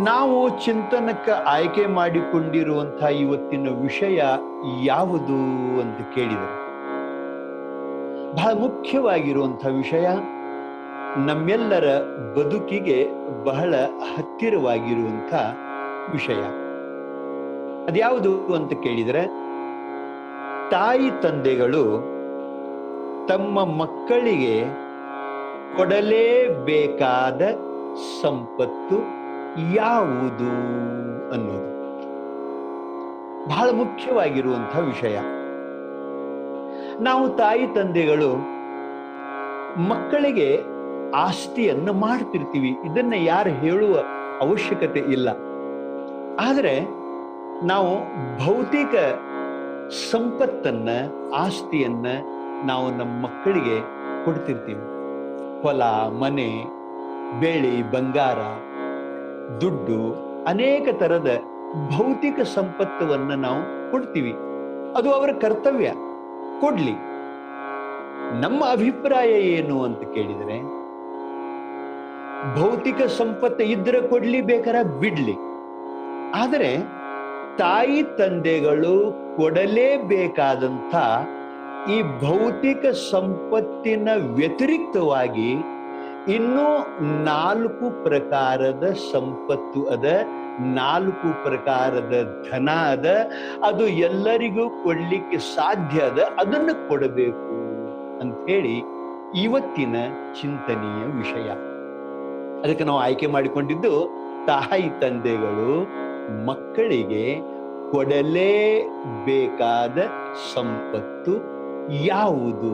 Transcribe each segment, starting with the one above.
ನಾವು ಚಿಂತನಕ್ಕೆ ಆಯ್ಕೆ ಮಾಡಿಕೊಂಡಿರುವಂತಹ ಇವತ್ತಿನ ವಿಷಯ ಯಾವುದು ಅಂತ ಕೇಳಿದರೆ ಬಹಳ ಮುಖ್ಯವಾಗಿರುವಂತಹ ವಿಷಯ, ನಮ್ಮೆಲ್ಲರ ಬದುಕಿಗೆ ಬಹಳ ಹತ್ತಿರವಾಗಿರುವಂಥ ವಿಷಯ. ಅದ್ಯಾವುದು ಅಂತ ಕೇಳಿದರೆ, ತಾಯಿ ತಂದೆಗಳು ತಮ್ಮ ಮಕ್ಕಳಿಗೆ ಕೊಡಲೇಬೇಕಾದ ಸಂಪತ್ತು ಯಾವುದು ಅನ್ನೋದು ಬಹಳ ಮುಖ್ಯವಾಗಿರುವಂತಹ ವಿಷಯ. ನಾವು ತಾಯಿ ತಂದೆಗಳು ಮಕ್ಕಳಿಗೆ ಆಸ್ತಿಯನ್ನು ಮಾಡ್ತಿರ್ತೀವಿ, ಇದನ್ನ ಯಾರು ಹೇಳುವ ಅವಶ್ಯಕತೆ ಇಲ್ಲ. ಆದರೆ ನಾವು ಭೌತಿಕ ಸಂಪತ್ತನ್ನ, ಆಸ್ತಿಯನ್ನ ನಾವು ನಮ್ಮ ಮಕ್ಕಳಿಗೆ ಕೊಡ್ತಿರ್ತೀವಿ. ಹೊಲ, ಮನೆ, ಬೆಳ್ಳಿ, ಬಂಗಾರ, ದುಡ್ಡು, ಅನೇಕ ತರದ ಭೌತಿಕ ಸಂಪತ್ತನ್ನು ನಾವು ಕೊಡ್ತೀವಿ. ಅದು ಅವರ ಕರ್ತವ್ಯ, ಕೊಡ್ಲಿ. ನಮ್ಮ ಅಭಿಪ್ರಾಯ ಏನು ಅಂತ ಕೇಳಿದರೆ, ಭೌತಿಕ ಸಂಪತ್ತು ಇದ್ರೆ ಕೊಡ್ಲಿ, ಬೇಕಾರ ಬಿಡ್ಲಿ. ಆದರೆ ತಾಯಿ ತಂದೆಗಳು ಕೊಡಲೇಬೇಕಾದಂಥ ಈ ಭೌತಿಕ ಸಂಪತ್ತಿನ ವ್ಯತಿರಿಕ್ತವಾಗಿ ಇನ್ನೂ 4 ಪ್ರಕಾರದ ಸಂಪತ್ತು ಅದ, 4 ಪ್ರಕಾರದ ಧನ ಅದ. ಅದು ಎಲ್ಲರಿಗೂ ಕೊಡ್ಲಿಕ್ಕೆ ಸಾಧ್ಯ ಅದ, ಅದನ್ನು ಕೊಡಬೇಕು ಅಂತ ಹೇಳಿ ಇವತ್ತಿನ ಚಿಂತನೆಯ ವಿಷಯ. ಅದಕ್ಕೆ ನಾವು ಆಯ್ಕೆ ಮಾಡಿಕೊಂಡಿದ್ದು ತಾಯಿ ತಂದೆಗಳು ಮಕ್ಕಳಿಗೆ ಕೊಡಲೇಬೇಕಾದ ಸಂಪತ್ತು ಯಾವುದು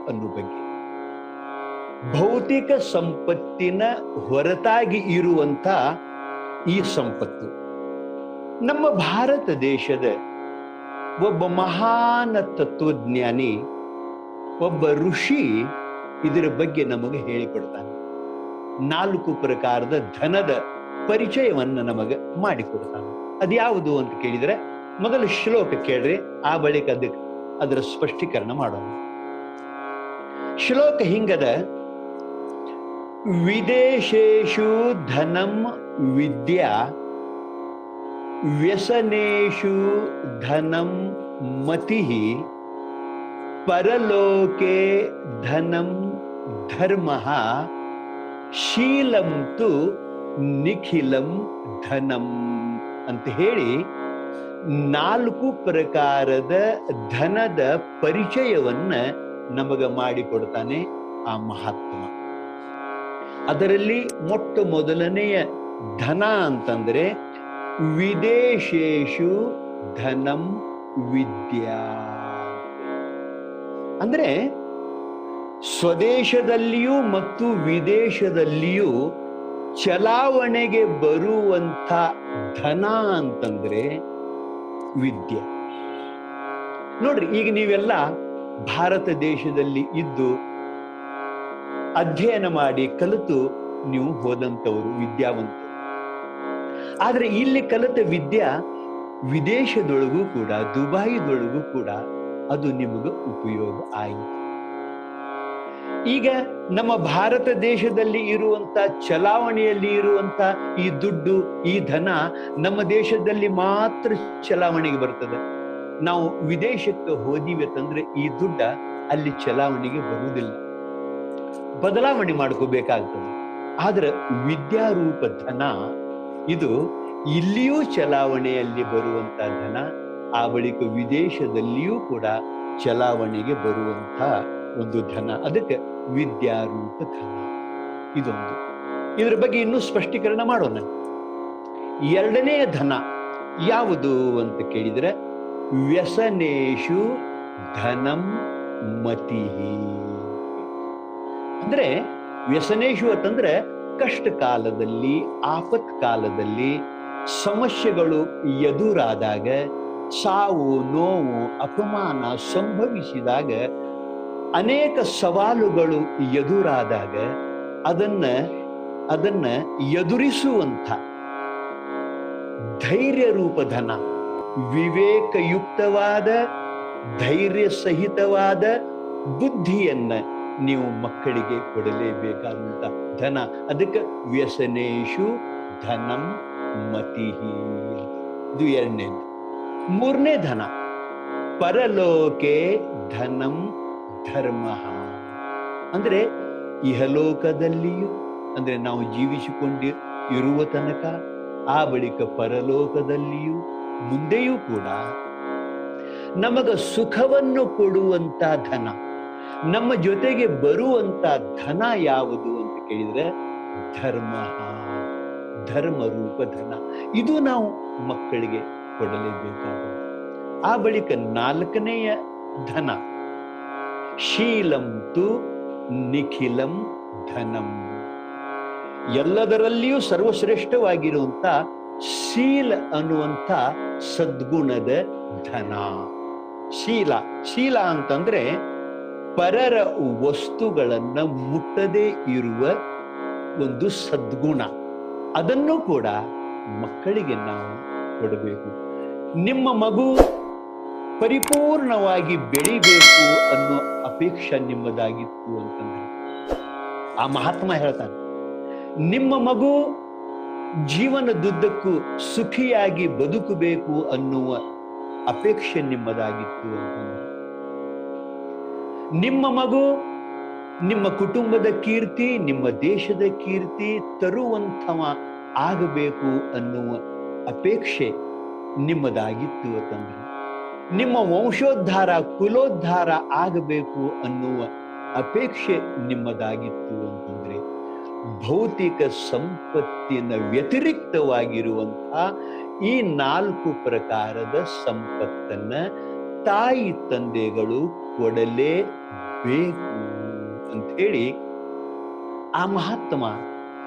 ಅನ್ನೋ ಬಗ್ಗೆ. ಭೌತಿಕ ಸಂಪತ್ತಿನ ಹೊರತಾಗಿ ಇರುವಂತ ಈ ಸಂಪತ್ತು ನಮ್ಮ ಭಾರತ ದೇಶದ ಒಬ್ಬ ಮಹಾನ್ ತತ್ವಜ್ಞಾನಿ, ಒಬ್ಬ ಋಷಿ ಇದರ ಬಗ್ಗೆ ನಮಗೆ ಹೇಳಿಕೊಡ್ತಾನೆ. 4 ಪ್ರಕಾರದ ಧನದ ಪರಿಚಯವನ್ನು ನಮಗೆ ಮಾಡಿಕೊಡ್ತಾನೆ. ಅದ್ಯಾವುದು ಅಂತ ಕೇಳಿದರೆ, ಮೊದಲು ಶ್ಲೋಕ ಕೇಳ್ರಿ, ಆ ಬಳಿಕ ಅದರ ಸ್ಪಷ್ಟೀಕರಣ ಮಾಡೋಣ. ಶ್ಲೋಕ ಹಿಂಗದ: ವಿದೇಶೇಷು ಧನಂ ವಿದ್ಯಾ, ವ್ಯಸನೇಷು ಧನಂ ಮತಿಃ, ಪರಲೋಕೆ ಧನಂ ಧರ್ಮಃ, ಶೀಲಂ ತು ನಿಖಿಲಂ ಧನಂ ಅಂತ ಹೇಳಿ 4 ಪ್ರಕಾರದ ಧನದ ಪರಿಚಯವನ್ನ ನಮಗ ಮಾಡಿಕೊಡ್ತಾನೆ ಆ ಮಹಾತ್ಮ. ಅದರಲ್ಲಿ ಮೊಟ್ಟ ಮೊದಲನೆಯ ಧನ ಅಂತಂದ್ರೆ ವಿದೇಶೇಷು ಧನಂ ವಿದ್ಯಾ. ಅಂದ್ರೆ ಸ್ವದೇಶದಲ್ಲಿಯೂ ಮತ್ತು ವಿದೇಶದಲ್ಲಿಯೂ ಚಲಾವಣೆಗೆ ಬರುವಂಥ ಧನ ಅಂತಂದ್ರೆ ವಿದ್ಯೆ. ನೋಡ್ರಿ, ಈಗ ನೀವೆಲ್ಲ ಭಾರತ ದೇಶದಲ್ಲಿ ಇದ್ದು ಅಧ್ಯಯನ ಮಾಡಿ ಕಲಿತು ನೀವು ಹೋದಂಥವರು, ವಿದ್ಯಾವಂತರು. ಆದ್ರೆ ಇಲ್ಲಿ ಕಲಿತ ವಿದ್ಯಾ ವಿದೇಶದೊಳಗೂ ಕೂಡ, ದುಬಾಯಿದೊಳಗೂ ಕೂಡ ಅದು ನಿಮಗೆ ಉಪಯೋಗ ಆಯಿತು. ಈಗ ನಮ್ಮ ಭಾರತ ದೇಶದಲ್ಲಿ ಇರುವಂತ ಚಲಾವಣೆಯಲ್ಲಿ ಇರುವಂತ ಈ ದುಡ್ಡು, ಈ ಧನ ನಮ್ಮ ದೇಶದಲ್ಲಿ ಮಾತ್ರ ಚಲಾವಣೆಗೆ ಬರ್ತದೆ. ನಾವು ವಿದೇಶಕ್ಕೆ ಹೋದಿವತ್ತಂದ್ರೆ ಈ ದುಡ್ಡ ಅಲ್ಲಿ ಚಲಾವಣೆಗೆ ಬರುವುದಿಲ್ಲ, ಬದಲಾವಣೆ ಮಾಡ್ಕೋಬೇಕಾಗ್ತದೆ. ಆದ್ರೆ ವಿದ್ಯಾರೂಪ ಧನ ಇದು ಇಲ್ಲಿಯೂ ಚಲಾವಣೆಯಲ್ಲಿ ಬರುವಂತ ಧನ, ಆ ಬಳಿಕ ವಿದೇಶದಲ್ಲಿಯೂ ಕೂಡ ಚಲಾವಣೆಗೆ ಬರುವಂತ ಒಂದು ಧನ. ಅದಕ್ಕೆ ವಿದ್ಯಾರೂಪ ಧನ ಇದೊಂದು. ಇದರ ಬಗ್ಗೆ ಇನ್ನೂ ಸ್ಪಷ್ಟೀಕರಣ ಮಾಡೋಣ. ಎರಡನೆಯ ಧನ ಯಾವುದು ಅಂತ ಕೇಳಿದ್ರೆ, ವ್ಯಸನೇಷು ಧನಂ ಮತಿಃ. ಅಂದ್ರೆ ವ್ಯಸನೇಷು ಅಂತಂದ್ರೆ ಕಷ್ಟ ಕಾಲದಲ್ಲಿ, ಆಪತ್ ಕಾಲದಲ್ಲಿ, ಸಮಸ್ಯೆಗಳು ಎದುರಾದಾಗ, ಸಾವು ನೋವು ಅಪಮಾನ ಸಂಭವಿಸಿದಾಗ, ಅನೇಕ ಸವಾಲುಗಳು ಎದುರಾದಾಗ ಅದನ್ನ ಎದುರಿಸುವಂಥ ಧೈರ್ಯ ರೂಪ ಧನ, ವಿವೇಕಯುಕ್ತವಾದ ಧೈರ್ಯ ಸಹಿತವಾದ ಬುದ್ಧಿಯನ್ನ ನೀವು ಮಕ್ಕಳಿಗೆ ಕೊಡಲೇಬೇಕಾದಂತ ಧನ. ಅದಕ್ಕೆ ವ್ಯಸನೇಷು ಧನಂ ಮತಿಹಿ. ಇದು ಎರಡನೇದು. ಮೂರನೇ ಧನ ಪರಲೋಕೆ ಧನಂ ಧರ್ಮ. ಅಂದ್ರೆ ಇಹಲೋಕದಲ್ಲಿಯೂ, ಅಂದ್ರೆ ನಾವು ಜೀವಿಸಿಕೊಂಡು ಇರುವ ತನಕ, ಆ ಬಳಿಕ ಪರಲೋಕದಲ್ಲಿಯೂ ಮುಂದೆಯೂ ಕೂಡ ನಮಗ ಸುಖವನ್ನು ಕೊಡುವಂತ ಧನ, ನಮ್ಮ ಜೊತೆಗೆ ಬರುವಂತ ಧನ ಯಾವುದು ಅಂತ ಕೇಳಿದ್ರೆ ಧರ್ಮ, ಧರ್ಮ ರೂಪ ಧನ. ಇದು ನಾವು ಮಕ್ಕಳಿಗೆ ಕೊಡಲೇಬೇಕಾಗುವುದು. ಆ ಬಳಿಕ ನಾಲ್ಕನೆಯ ಧನ ಶೀಲಂ ತು ನಿಖಿಲಂ ಧನಂ. ಎಲ್ಲದರಲ್ಲಿಯೂ ಸರ್ವಶ್ರೇಷ್ಠವಾಗಿರುವಂತ ಶೀಲ ಅನ್ನುವಂಥ ಸದ್ಗುಣದ ಧನ. ಶೀಲ, ಶೀಲ ಅಂತಂದ್ರೆ ಪರರ ವಸ್ತುಗಳನ್ನ ಮುಟ್ಟದೇ ಇರುವ ಒಂದು ಸದ್ಗುಣ. ಅದನ್ನು ಕೂಡ ಮಕ್ಕಳಿಗೆ ನಾವು ಕೊಡಬೇಕು. ನಿಮ್ಮ ಮಗು ಪರಿಪೂರ್ಣವಾಗಿ ಬೆಳಿಬೇಕು ಅನ್ನೋ ಅಪೇಕ್ಷೆ ನಿಮ್ಮದಾಗಿತ್ತು ಅಂತಂದ್ರೆ, ಆ ಮಹಾತ್ಮ ಹೇಳ್ತಾನೆ, ನಿಮ್ಮ ಮಗು ಜೀವನದುದ್ದಕ್ಕೂ ಸುಖಿಯಾಗಿ ಬದುಕಬೇಕು ಅನ್ನುವ ಅಪೇಕ್ಷೆ ನಿಮ್ಮದಾಗಿತ್ತು ಅಂತಂದ್ರೆ, ನಿಮ್ಮ ಮಗು ನಿಮ್ಮ ಕುಟುಂಬದ ಕೀರ್ತಿ, ನಿಮ್ಮ ದೇಶದ ಕೀರ್ತಿ ತರುವಂಥವ ಆಗಬೇಕು ಅನ್ನುವ ಅಪೇಕ್ಷೆ ನಿಮ್ಮದಾಗಿತ್ತು ಅಂತಂದ್ರೆ, ನಿಮ್ಮ ವಂಶೋದ್ಧಾರ ಕುಲೋದ್ಧಾರ ಆಗಬೇಕು ಅನ್ನುವ ಅಪೇಕ್ಷೆ ನಿಮ್ಮದಾಗಿತ್ತು ಅಂತಂದ್ರೆ, ಭೌತಿಕ ಸಂಪತ್ತಿನ ವ್ಯತಿರಿಕ್ತವಾಗಿರುವಂತಹ ಈ 4 ಪ್ರಕಾರದ ಸಂಪತ್ತನ್ನ ತಾಯಿ ತಂದೆಗಳು ಕೊಡಲೇಬೇಕು ಅಂತ ಹೇಳಿ ಆ ಮಹಾತ್ಮ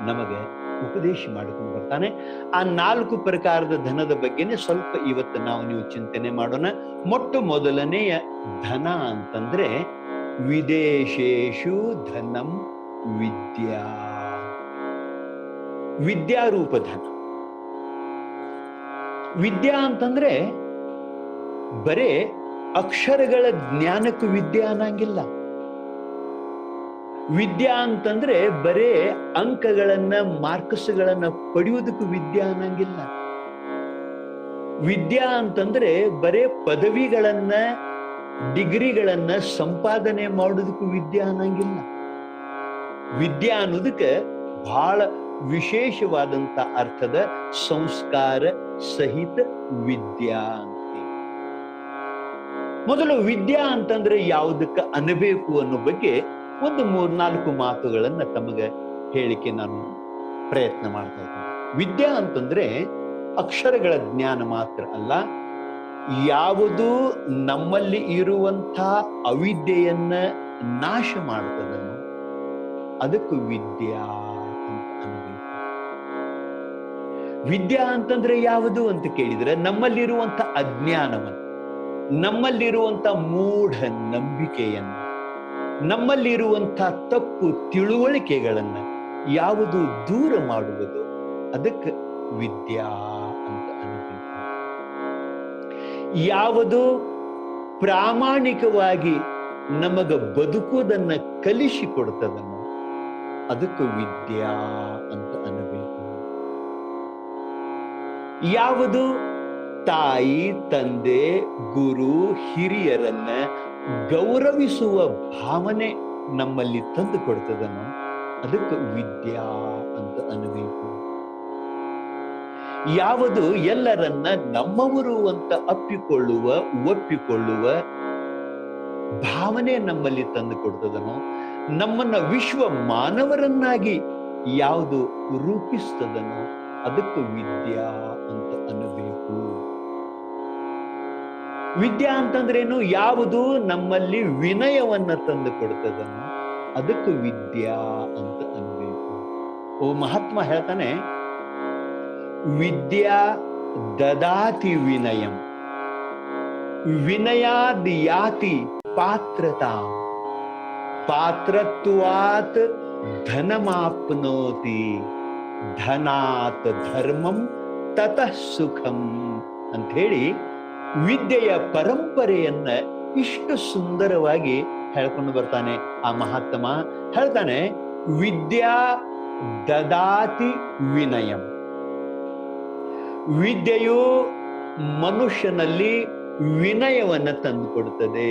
ನಮಗೆ ಉಪದೇಶ ಮಾಡಿಕೊಂಡು ಬರ್ತಾನೆ. ಆ 4 ಪ್ರಕಾರದ ಧನದ ಬಗ್ಗೆನೇ ಸ್ವಲ್ಪ ಇವತ್ತು ನೀವು ಚಿಂತನೆ ಮಾಡೋಣ. ಮೊಟ್ಟ ಮೊದಲನೆಯ ಧನ ಅಂತಂದ್ರೆ ವಿದೇಶೇಷು ಧನಂ ವಿದ್ಯಾ, ವಿದ್ಯಾರೂಪ ಧನ. ವಿದ್ಯಾ ಅಂತಂದ್ರೆ ಬರೇ ಅಕ್ಷರಗಳ ಜ್ಞಾನಕ್ಕೂ ವಿದ್ಯಾ ಅನ್ನಂಗಿಲ್ಲ. ವಿದ್ಯಾ ಅಂತಂದ್ರೆ ಬರೇ ಅಂಕಗಳನ್ನ ಮಾರ್ಕ್ಸ್ಗಳನ್ನ ಪಡೆಯುವುದಕ್ಕೂ ವಿದ್ಯಾ ಅನ್ನಂಗಿಲ್ಲ. ವಿದ್ಯಾ ಅಂತಂದ್ರೆ ಬರೇ ಪದವಿಗಳನ್ನ ಡಿಗ್ರಿಗಳನ್ನ ಸಂಪಾದನೆ ಮಾಡೋದಕ್ಕೂ ವಿದ್ಯಾ ಅನ್ನಂಗಿಲ್ಲ. ವಿದ್ಯಾ ಅನ್ನೋದಕ್ಕೆ ಬಹಳ ವಿಶೇಷವಾದಂತ ಅರ್ಥದ ಸಂಸ್ಕಾರ ಸಹಿತ ವಿದ್ಯಾ ಅಂತ. ಮೊದಲು ವಿದ್ಯಾ ಅಂತಂದ್ರೆ ಯಾವುದಕ್ಕೆ ಅನ್ನಬೇಕು ಅನ್ನೋ ಬಗ್ಗೆ ಒಂದು 3-4 ಮಾತುಗಳನ್ನ ತಮಗೆ ಹೇಳಿಕೆ ನಾನು ಪ್ರಯತ್ನ ಮಾಡ್ತಾ ಇದ್ದೀನಿ. ವಿದ್ಯಾ ಅಂತಂದ್ರೆ ಅಕ್ಷರಗಳ ಜ್ಞಾನ ಮಾತ್ರ ಅಲ್ಲ, ಯಾವುದು ನಮ್ಮಲ್ಲಿ ಇರುವಂಥ ಅವಿದ್ಯೆಯನ್ನ ನಾಶ ಮಾಡ್ತದನೋ ಅದಕ್ಕೂ ವಿದ್ಯಾ ಅಂತ ಅನ್ನಬೇಕು. ವಿದ್ಯಾ ಅಂತಂದ್ರೆ ಯಾವುದು ಅಂತ ಕೇಳಿದ್ರೆ ನಮ್ಮಲ್ಲಿರುವಂಥ ಅಜ್ಞಾನವನ್ನು, ನಮ್ಮಲ್ಲಿರುವಂಥ ಮೂಢ ನಂಬಿಕೆಯನ್ನು, ನಮ್ಮಲ್ಲಿರುವಂಥ ತಪ್ಪು ತಿಳುವಳಿಕೆಗಳನ್ನ ಯಾವುದು ದೂರ ಮಾಡುವುದು ಅದಕ್ಕೆ ವಿದ್ಯಾ ಅಂತ ಅನ್ನಬೇಕು. ಯಾವುದು ಪ್ರಾಮಾಣಿಕವಾಗಿ ನಮಗ ಬದುಕುವುದನ್ನ ಕಲಿಸಿಕೊಡ್ತದನೋ ಅದಕ್ಕೆ ವಿದ್ಯಾ ಅಂತ ಅನ್ನಬೇಕು. ಯಾವುದು ತಾಯಿ ತಂದೆ ಗುರು ಹಿರಿಯರನ್ನ ಗೌರವಿಸುವ ಭಾವನೆ ನಮ್ಮಲ್ಲಿ ತಂದು ಕೊಡ್ತದನೋ ಅದಕ್ಕೆ ವಿದ್ಯಾ ಅಂತ ಅನ್ನಬೇಕು. ಯಾವುದು ಎಲ್ಲರನ್ನ ನಮ್ಮವರು ಅಂತ ಅಪ್ಪಿಕೊಳ್ಳುವ ಒಪ್ಪಿಕೊಳ್ಳುವ ಭಾವನೆ ನಮ್ಮಲ್ಲಿ ತಂದು ಕೊಡ್ತದನೋ, ನಮ್ಮನ್ನ ವಿಶ್ವ ಮಾನವರನ್ನಾಗಿ ಯಾವುದು ರೂಪಿಸ್ತದನೋ ಅದಕ್ಕೆ ವಿದ್ಯಾ ಅಂತ ಅನ್ನಬೇಕು. ವಿದ್ಯಾ ಅಂತಂದ್ರೇನು? ಯಾವುದು ನಮ್ಮಲ್ಲಿ ವಿನಯವನ್ನ ತಂದು ಕೊಡ್ತದನೋ ಅದಕ್ಕೆ ವಿದ್ಯಾ ಅಂತ ಅನ್ನಬೇಕು. ಓ ಮಹಾತ್ಮ ಹೇಳ್ತಾನೆ, ವಿದ್ಯಾ ದದಾತಿ ವಿನಯಂ ವಿನಯಾದ್ ಯಾತಿ ಪಾತ್ರತಾ ಪಾತ್ರತ್ವಾತ್ ಧನಮಾಪ್ನೋತಿ ಧನಾತ್ ಧರ್ಮಂ ತತಃ ಸುಖಂ ಅಂತ ಹೇಳಿ ವಿದ್ಯೆಯ ಪರಂಪರೆಯನ್ನ ಇಷ್ಟು ಸುಂದರವಾಗಿ ಹೇಳ್ಕೊಂಡು ಬರ್ತಾನೆ ಆ ಮಹಾತ್ಮ. ಹೇಳ್ತಾನೆ, ವಿದ್ಯಾ ದದಾತಿ ವಿನಯಂ, ವಿದ್ಯೆಯು ಮನುಷ್ಯನಲ್ಲಿ ವಿನಯವನ್ನ ತಂದುಕೊಡುತ್ತದೆ,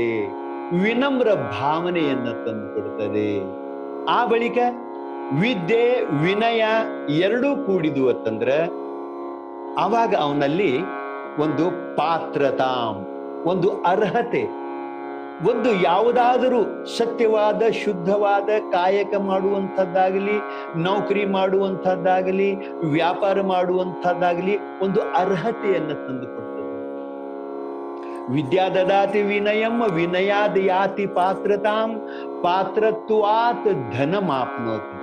ವಿನಮ್ರ ಭಾವನೆಯನ್ನ ತಂದುಕೊಡುತ್ತದೆ. ಆ ಬಳಿಕ ವಿದ್ಯೆ ವಿನಯ ಎರಡೂ ಕೂಡಿದು ಅಂತಂದ್ರೆ ಆವಾಗ ಅವನಲ್ಲಿ ಒಂದು ಪಾತ್ರತಾಂ, ಒಂದು ಅರ್ಹತೆ, ಒಂದು ಯಾವುದಾದರೂ ಸತ್ಯವಾದ ಶುದ್ಧವಾದ ಕಾಯಕ ಮಾಡುವಂಥದ್ದಾಗಲಿ, ನೌಕರಿ ಮಾಡುವಂಥದ್ದಾಗಲಿ, ವ್ಯಾಪಾರ ಮಾಡುವಂಥದ್ದಾಗಲಿ ಒಂದು ಅರ್ಹತೆಯನ್ನು ತಂದುಕೊಡ್ತದೆ. ವಿದ್ಯಾ ದದಾತಿ ವಿನಯಂ ವಿನಯಾದ್ ಯಾತಿ ಪಾತ್ರತಾಂ ಪಾತ್ರತ್ವಾತ್ ಧನಮಾಪ್ನೋತಿ.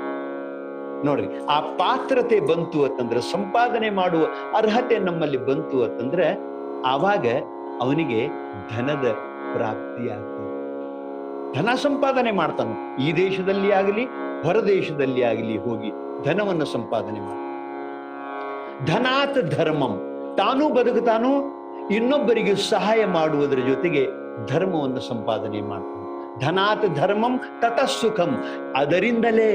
ನೋಡ್ರಿ, ಆ ಪಾತ್ರತೆ ಬಂತು ಅಂತಂದ್ರೆ, ಸಂಪಾದನೆ ಮಾಡುವ ಅರ್ಹತೆ ನಮ್ಮಲ್ಲಿ ಬಂತು ಅಂತಂದ್ರೆ ಆವಾಗ ಅವನಿಗೆ ಧನದ ಪ್ರಾಪ್ತಿಯಾಗ್ತದೆ. ಧನ ಸಂಪಾದನೆ ಮಾಡ್ತಾನೆ. ಈ ದೇಶದಲ್ಲಿ ಆಗಲಿ ಹೊರ ದೇಶದಲ್ಲಿ ಆಗಲಿ ಹೋಗಿ ಧನವನ್ನು ಸಂಪಾದನೆ ಮಾಡ. ಧನಾತ್ ಧರ್ಮಂ, ತಾನೂ ಬದುಕುತ್ತಾನು, ಇನ್ನೊಬ್ಬರಿಗೆ ಸಹಾಯ ಮಾಡುವುದರ ಜೊತೆಗೆ ಧರ್ಮವನ್ನು ಸಂಪಾದನೆ ಮಾಡ್ತಾನೆ. ಧನಾತ್ ಧರ್ಮಂ ತತಃ ಸುಖಂ, ಅದರಿಂದಲೇ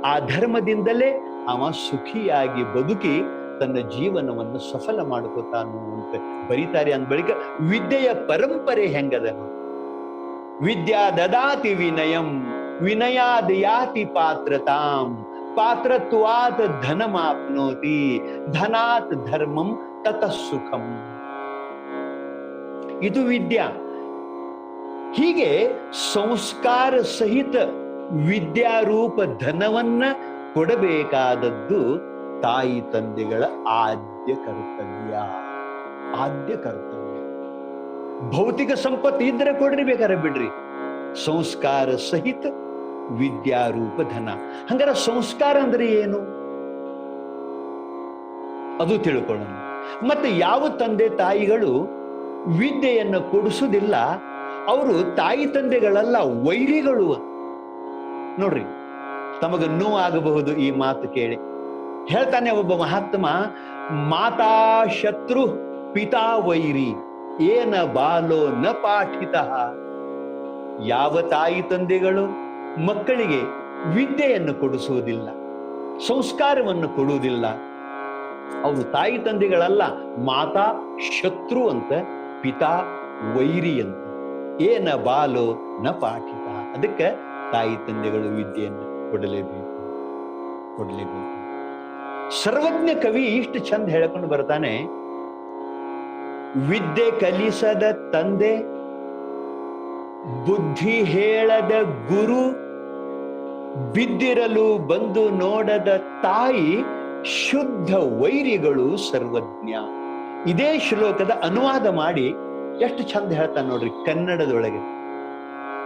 ಆ ಧರ್ಮದಿಂದಲೇ ಅವ ಸುಖಿಯಾಗಿ ಬದುಕಿ ತನ್ನ ಜೀವನವನ್ನು ಸಫಲ ಮಾಡ್ಕೋತಾನು ಅಂತ ಬರೀತಾರೆ. ಅಂದ ಬಳಿಕ ವಿದ್ಯೆಯ ಪರಂಪರೆ ಹೆಂಗದ? ವಿದ್ಯಾ ದದಾತಿ ವಿನಯಂ ವಿನಯಾದ್ ಯಾತಿ ಪಾತ್ರತಾಂ ಪಾತ್ರತ್ವಾತ್ ಧನಮಾಪ್ನೋತಿ ಧನಾತ್ ಧರ್ಮಂ ತತಃ ಸುಖಂ. ಇದು ವಿದ್ಯಾ. ಹೀಗೆ ಸಂಸ್ಕಾರ ಸಹಿತ ವಿದ್ಯಾರೂಪ ಧನವನ್ನ ಕೊಡಬೇಕಾದದ್ದು ತಾಯಿ ತಂದೆಗಳ ಆದ್ಯ ಕರ್ತವ್ಯ. ಆದ್ಯ ಕರ್ತವ್ಯ. ಭೌತಿಕ ಸಂಪತ್ತು ಇದ್ರೆ ಕೊಡ್ರಿ, ಬೇಕಾದ್ರೆ ಬಿಡ್ರಿ, ಸಂಸ್ಕಾರ ಸಹಿತ ವಿದ್ಯಾರೂಪ ಧನ. ಹಂಗಾರೆ ಸಂಸ್ಕಾರ ಅಂದ್ರೆ ಏನು ಅದು ತಿಳ್ಕೊಳ್ಳೋಣ. ಮತ್ತೆ ಯಾವ ತಂದೆ ತಾಯಿಗಳು ವಿದ್ಯೆಯನ್ನು ಕೊಡಿಸುವುದಿಲ್ಲ, ಅವರು ತಾಯಿ ತಂದೆಗಳೆಲ್ಲ ವೈರಿಗಳು. ನೋಡ್ರಿ, ತಮಗ ನೋವಾಗಬಹುದು ಈ ಮಾತು ಕೇಳಿ. ಹೇಳ್ತಾನೆ ಒಬ್ಬ ಮಹಾತ್ಮ, ಮಾತಾ ಶತ್ರು ಪಿತಾ ವೈರಿ ಏನ ಬಾಲೋ ನ ಪಾಠಿತ. ಯಾವ ತಾಯಿ ತಂದೆಗಳು ಮಕ್ಕಳಿಗೆ ವಿದ್ಯೆಯನ್ನು ಕೊಡಿಸುವುದಿಲ್ಲ, ಸಂಸ್ಕಾರವನ್ನು ಕೊಡುವುದಿಲ್ಲ, ಅವರು ತಾಯಿ ತಂದೆಗಳಲ್ಲ. ಮಾತಾ ಶತ್ರು ಅಂತ, ಪಿತಾ ವೈರಿ ಅಂತ. ಏನ ಬಾಲೋ ನ ಪಾಠಿತ. ಅದಕ್ಕೆ ತಾಯಿ ತಂದೆಗಳು ವಿದ್ಯೆಯನ್ನು ಕೊಡಲೇಬೇಕು. ಸರ್ವಜ್ಞ ಕವಿ ಇಷ್ಟು ಚಂದ ಹೇಳ್ಕೊಂಡು ಬರ್ತಾನೆ, ವಿದ್ಯೆ ಕಲಿಸದ ತಂದೆ, ಬುದ್ಧಿ ಹೇಳದ ಗುರು, ಬಿದ್ದಿರಲು ಬಂದು ನೋಡದ ತಾಯಿ, ಶುದ್ಧ ವೈರಿಗಳು ಸರ್ವಜ್ಞ. ಇದೇ ಶ್ಲೋಕದ ಅನುವಾದ ಮಾಡಿ ಎಷ್ಟು ಚಂದ ಹೇಳ್ತಾನೆ ನೋಡ್ರಿ ಕನ್ನಡದೊಳಗೆ.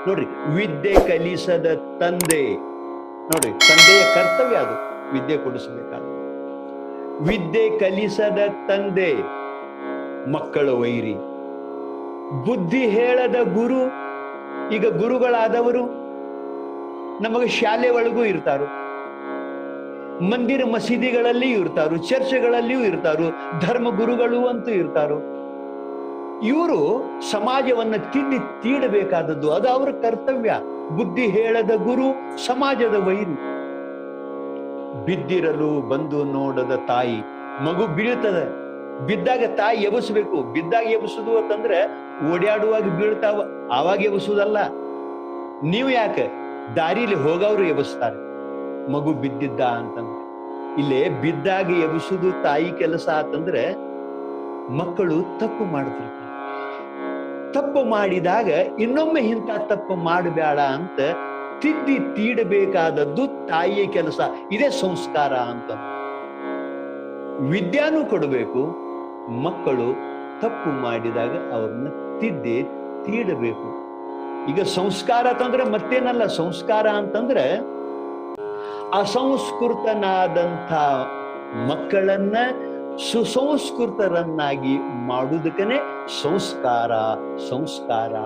ನೋಡ್ರಿ, ವಿದ್ಯೆ ಕಲಿಸದ ತಂದೆ, ನೋಡ್ರಿ ತಂದೆಯ ಕರ್ತವ್ಯ ಅದು ವಿದ್ಯೆ ಕೊಡಿಸಬೇಕಾದ. ವಿದ್ಯೆ ಕಲಿಸದ ತಂದೆ ಮಕ್ಕಳ ವೈರಿ. ಬುದ್ಧಿ ಹೇಳದ ಗುರು, ಈಗ ಗುರುಗಳಾದವರು ನಮಗೆ ಶಾಲೆ ಒಳಗೂ ಇರ್ತಾರು, ಮಂದಿರ ಮಸೀದಿಗಳಲ್ಲಿಯೂ ಇರ್ತಾರು, ಚರ್ಚೆಗಳಲ್ಲಿಯೂ ಇರ್ತಾರು, ಧರ್ಮ ಗುರುಗಳು ಅಂತೂ ಇರ್ತಾರು. ಇವರು ಸಮಾಜವನ್ನ ತೀಡಬೇಕಾದದ್ದು ಅದು ಅವರ ಕರ್ತವ್ಯ. ಬುದ್ಧಿ ಹೇಳದ ಗುರು ಸಮಾಜದ ವೈರಿ. ಬಿದ್ದಿರಲು ಬಂದು ನೋಡದ ತಾಯಿ, ಮಗು ಬೀಳ್ತದ, ಬಿದ್ದಾಗ ತಾಯಿ ಎಬಸಬೇಕು. ಬಿದ್ದಾಗ ಎಬಸುದು ಅಂತಂದ್ರೆ ಓಡಾಡುವಾಗ ಬೀಳ್ತಾವ, ಆವಾಗ ಎಬಸುದಲ್ಲ. ನೀವು ಯಾಕೆ ದಾರಿಲಿ ಹೋಗವ್ರು ಎಬಸ್ತಾರೆ, ಮಗು ಬಿದ್ದಿದ್ದ ಅಂತಂದ್ರೆ. ಇಲ್ಲೇ ಬಿದ್ದಾಗ ಎಬಸುದು ತಾಯಿ ಕೆಲಸ ಅಂತಂದ್ರೆ ಮಕ್ಕಳು ತಪ್ಪು ಮಾಡ್ತಿರ್ತಾರೆ. ತಪ್ಪು ಮಾಡಿದಾಗ ಇನ್ನೊಮ್ಮೆ ಇಂಥ ತಪ್ಪು ಮಾಡಬೇಡ ಅಂತ ತಿದ್ದಿ ತೀಡಬೇಕಾದದ್ದು ತಾಯಿಯ ಕೆಲಸ. ಇದೇ ಸಂಸ್ಕಾರ ಅಂತ. ವಿದ್ಯಾನು ಕೊಡಬೇಕು, ಮಕ್ಕಳು ತಪ್ಪು ಮಾಡಿದಾಗ ಅವ್ರನ್ನ ತಿದ್ದಿ ತೀಡಬೇಕು. ಈಗ ಸಂಸ್ಕಾರ ಅಂತಂದ್ರೆ ಮತ್ತೇನಲ್ಲ, ಸಂಸ್ಕಾರ ಅಂತಂದ್ರೆ ಅಸಂಸ್ಕೃತನಾದಂಥ ಮಕ್ಕಳನ್ನ ಸುಸಂಸ್ಕೃತರನ್ನಾಗಿ ಮಾಡುವುದಕ್ಕನೆ ಸಂಸ್ಕಾರ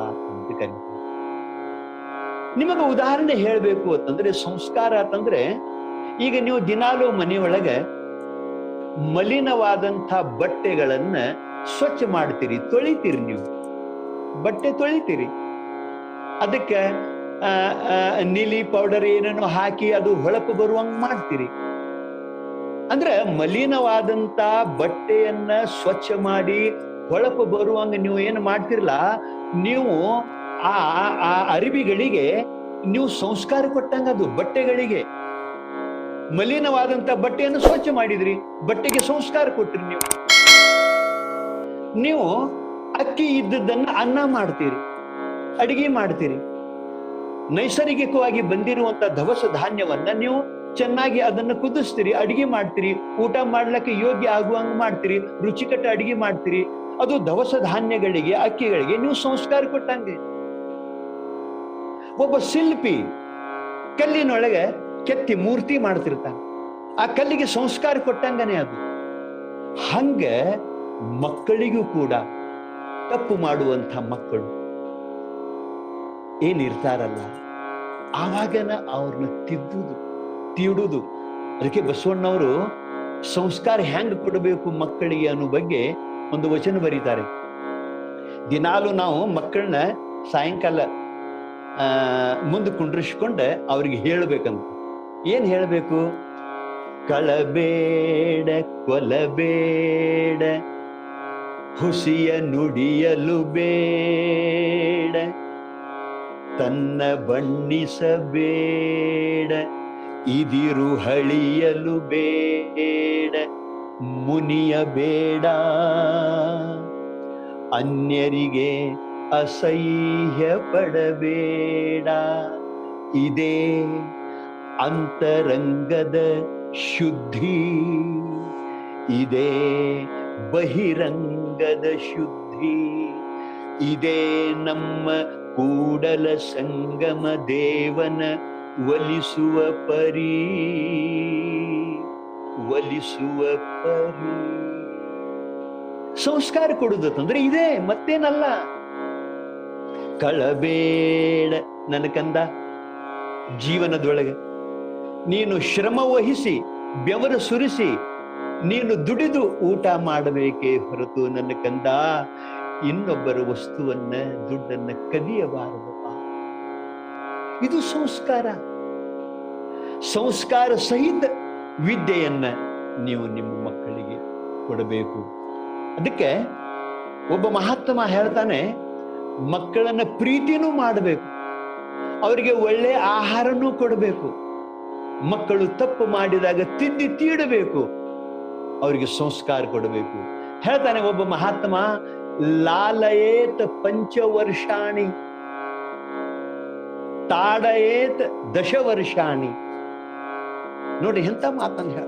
ಅಂತ ಕರೀತಾರೆ. ನಿಮಗೆ ಉದಾಹರಣೆ ಹೇಳಬೇಕು ಅಂತಂದ್ರೆ, ಸಂಸ್ಕಾರ ಅಂತಂದ್ರೆ ಈಗ ನೀವು ದಿನಾಲೂ ಮನೆಯೊಳಗೆ ಮಲಿನವಾದಂಥ ಬಟ್ಟೆಗಳನ್ನ ಸ್ವಚ್ಛ ಮಾಡ್ತೀರಿ, ತೊಳಿತೀರಿ. ನೀವು ಬಟ್ಟೆ ತೊಳಿತೀರಿ, ಅದಕ್ಕೆ ನೀಲಿ ಪೌಡರ್ ಏನೇನೋ ಹಾಕಿ ಅದು ಹೊಳಪು ಬರುವಂಗ್ ಮಾಡ್ತೀರಿ. ಅಂದ್ರೆ ಮಲಿನವಾದಂತ ಬಟ್ಟೆಯನ್ನ ಸ್ವಚ್ಛ ಮಾಡಿ ಹೊಳಪು ಬರುವಂಗ ನೀವು ಏನು ಮಾಡ್ತಿರಲ್ಲ, ನೀವು ಆ ಆ ಅರಿವಿಗಳಿಗೆ ನೀವು ಸಂಸ್ಕಾರ ಕೊಟ್ಟಂಗ. ಅದು ಬಟ್ಟೆಗಳಿಗೆ ಮಲಿನವಾದಂತ ಬಟ್ಟೆಯನ್ನು ಸ್ವಚ್ಛ ಮಾಡಿದ್ರಿ, ಬಟ್ಟೆಗೆ ಸಂಸ್ಕಾರ ಕೊಟ್ರಿ. ನೀವು ಅಕ್ಕಿ ಇದ್ದದ್ದನ್ನ ಅನ್ನ ಮಾಡ್ತೀರಿ, ಅಡಿಗೆ ಮಾಡ್ತೀರಿ. ನೈಸರ್ಗಿಕವಾಗಿ ಬಂದಿರುವಂತ ದವಸ ಧಾನ್ಯವನ್ನ ನೀವು ಚೆನ್ನಾಗಿ ಅದನ್ನ ಕುದಿಸ್ತೀರಿ, ಅಡಿಗೆ ಮಾಡ್ತೀರಿ, ಊಟ ಮಾಡ್ಲಿಕ್ಕೆ ಯೋಗ್ಯ ಆಗುವಂಗ ಮಾಡ್ತೀರಿ, ರುಚಿಕಟ್ಟ ಅಡಿಗೆ ಮಾಡ್ತೀರಿ. ಅದು ದವಸ ಧಾನ್ಯಗಳಿಗೆ, ಅಕ್ಕಿಗಳಿಗೆ ನೀವು ಸಂಸ್ಕಾರ ಕೊಟ್ಟಂಗೆ. ಒಬ್ಬ ಶಿಲ್ಪಿ ಕಲ್ಲಿನೊಳಗೆ ಕೆತ್ತಿ ಮೂರ್ತಿ ಮಾಡ್ತಿರ್ತಾನೆ, ಆ ಕಲ್ಲಿಗೆ ಸಂಸ್ಕಾರ ಕೊಟ್ಟಂಗನೆ ಅದು. ಹಂಗ ಮಕ್ಕಳಿಗೂ ಕೂಡ ತಪ್ಪು ಮಾಡುವಂಥ ಮಕ್ಕಳು ಏನಿರ್ತಾರಲ್ಲ, ಆವಾಗನ ಅವ್ರನ್ನ ತೀಡುದು. ಅದಕ್ಕೆ ಬಸವಣ್ಣವರು ಸಂಸ್ಕಾರ ಹೆಂಗ್ ಕೊಡಬೇಕು ಮಕ್ಕಳಿಗೆ ಅನ್ನೋ ಬಗ್ಗೆ ಒಂದು ವಚನ ಬರೀತಾರೆ. ದಿನಾಲು ನಾವು ಮಕ್ಕಳನ್ನ ಸಾಯಂಕಾಲ ಮುಂದೆ ಕುಂಡ್ರಿಸ್ಕೊಂಡ ಅವ್ರಿಗೆ ಹೇಳ್ಬೇಕಂತ. ಏನ್ ಹೇಳ್ಬೇಕು? ಕಳಬೇಡ ಕೊಲಬೇಡ, ಹುಸಿಯ ನುಡಿಯಲು ಬೇಡ, ತನ್ನ ಬಣ್ಣಿಸಬೇಡ, ಇದಿರು ಹಳಿಯಲು ಬೇಡ, ಮುನಿಯ ಬೇಡ, ಅನ್ಯರಿಗೆ ಅಸಹ್ಯ ಪಡಬೇಡ. ಇದೇ ಅಂತರಂಗದ ಶುದ್ಧಿ, ಇದೇ ಬಹಿರಂಗದ ಶುದ್ಧಿ, ಇದೇ ನಮ್ಮ ಕೂಡಲ ಸಂಗಮ ದೇವನ ಒಲಿಸುವ ಪರಿ. ಸಂಸ್ಕಾರ ಕೊಡುದಂದ್ರೆ ಇದೇ, ಮತ್ತೇನಲ್ಲ. ಕಳಬೇಡ ನನ್ನ ಕಂದ. ಜೀವನದೊಳಗೆ ನೀನು ಶ್ರಮ ವಹಿಸಿ ಬೆವರು ಸುರಿಸಿ ನೀನು ದುಡಿದು ಊಟ ಮಾಡಬೇಕೇ ಹೊರತು ನನ್ನ ಕಂದ ಇನ್ನೊಬ್ಬರ ವಸ್ತುವನ್ನ, ದುಡ್ಡನ್ನ ಕದಿಯಬಾರದಪ್ಪ. ಇದು ಸಂಸ್ಕಾರ. ಸಂಸ್ಕಾರ ಸಹಿತ ವಿದ್ಯೆಯನ್ನ ನೀವು ನಿಮ್ಮ ಮಕ್ಕಳಿಗೆ ಕೊಡಬೇಕು. ಅದಕ್ಕೆ ಒಬ್ಬ ಮಹಾತ್ಮ ಹೇಳ್ತಾನೆ, ಮಕ್ಕಳನ್ನ ಪ್ರೀತಿನೂ ಮಾಡಬೇಕು, ಅವರಿಗೆ ಒಳ್ಳೆ ಆಹಾರನೂ ಕೊಡಬೇಕು. ಮಕ್ಕಳು ತಪ್ಪು ಮಾಡಿದಾಗ ತೀಡಬೇಕು, ಅವರಿಗೆ ಸಂಸ್ಕಾರ ಕೊಡಬೇಕು. ಹೇಳ್ತಾನೆ ಒಬ್ಬ ಮಹಾತ್ಮ, ಲಾಲಯೇತ್ ಪಂಚವರ್ಷಾಣಿ ತಾಡಯೇತ್ ದಶವರ್ಷಾಣಿ. ನೋಡಿ ಎಂತ ಮಾತಂತ ಹೇಳ,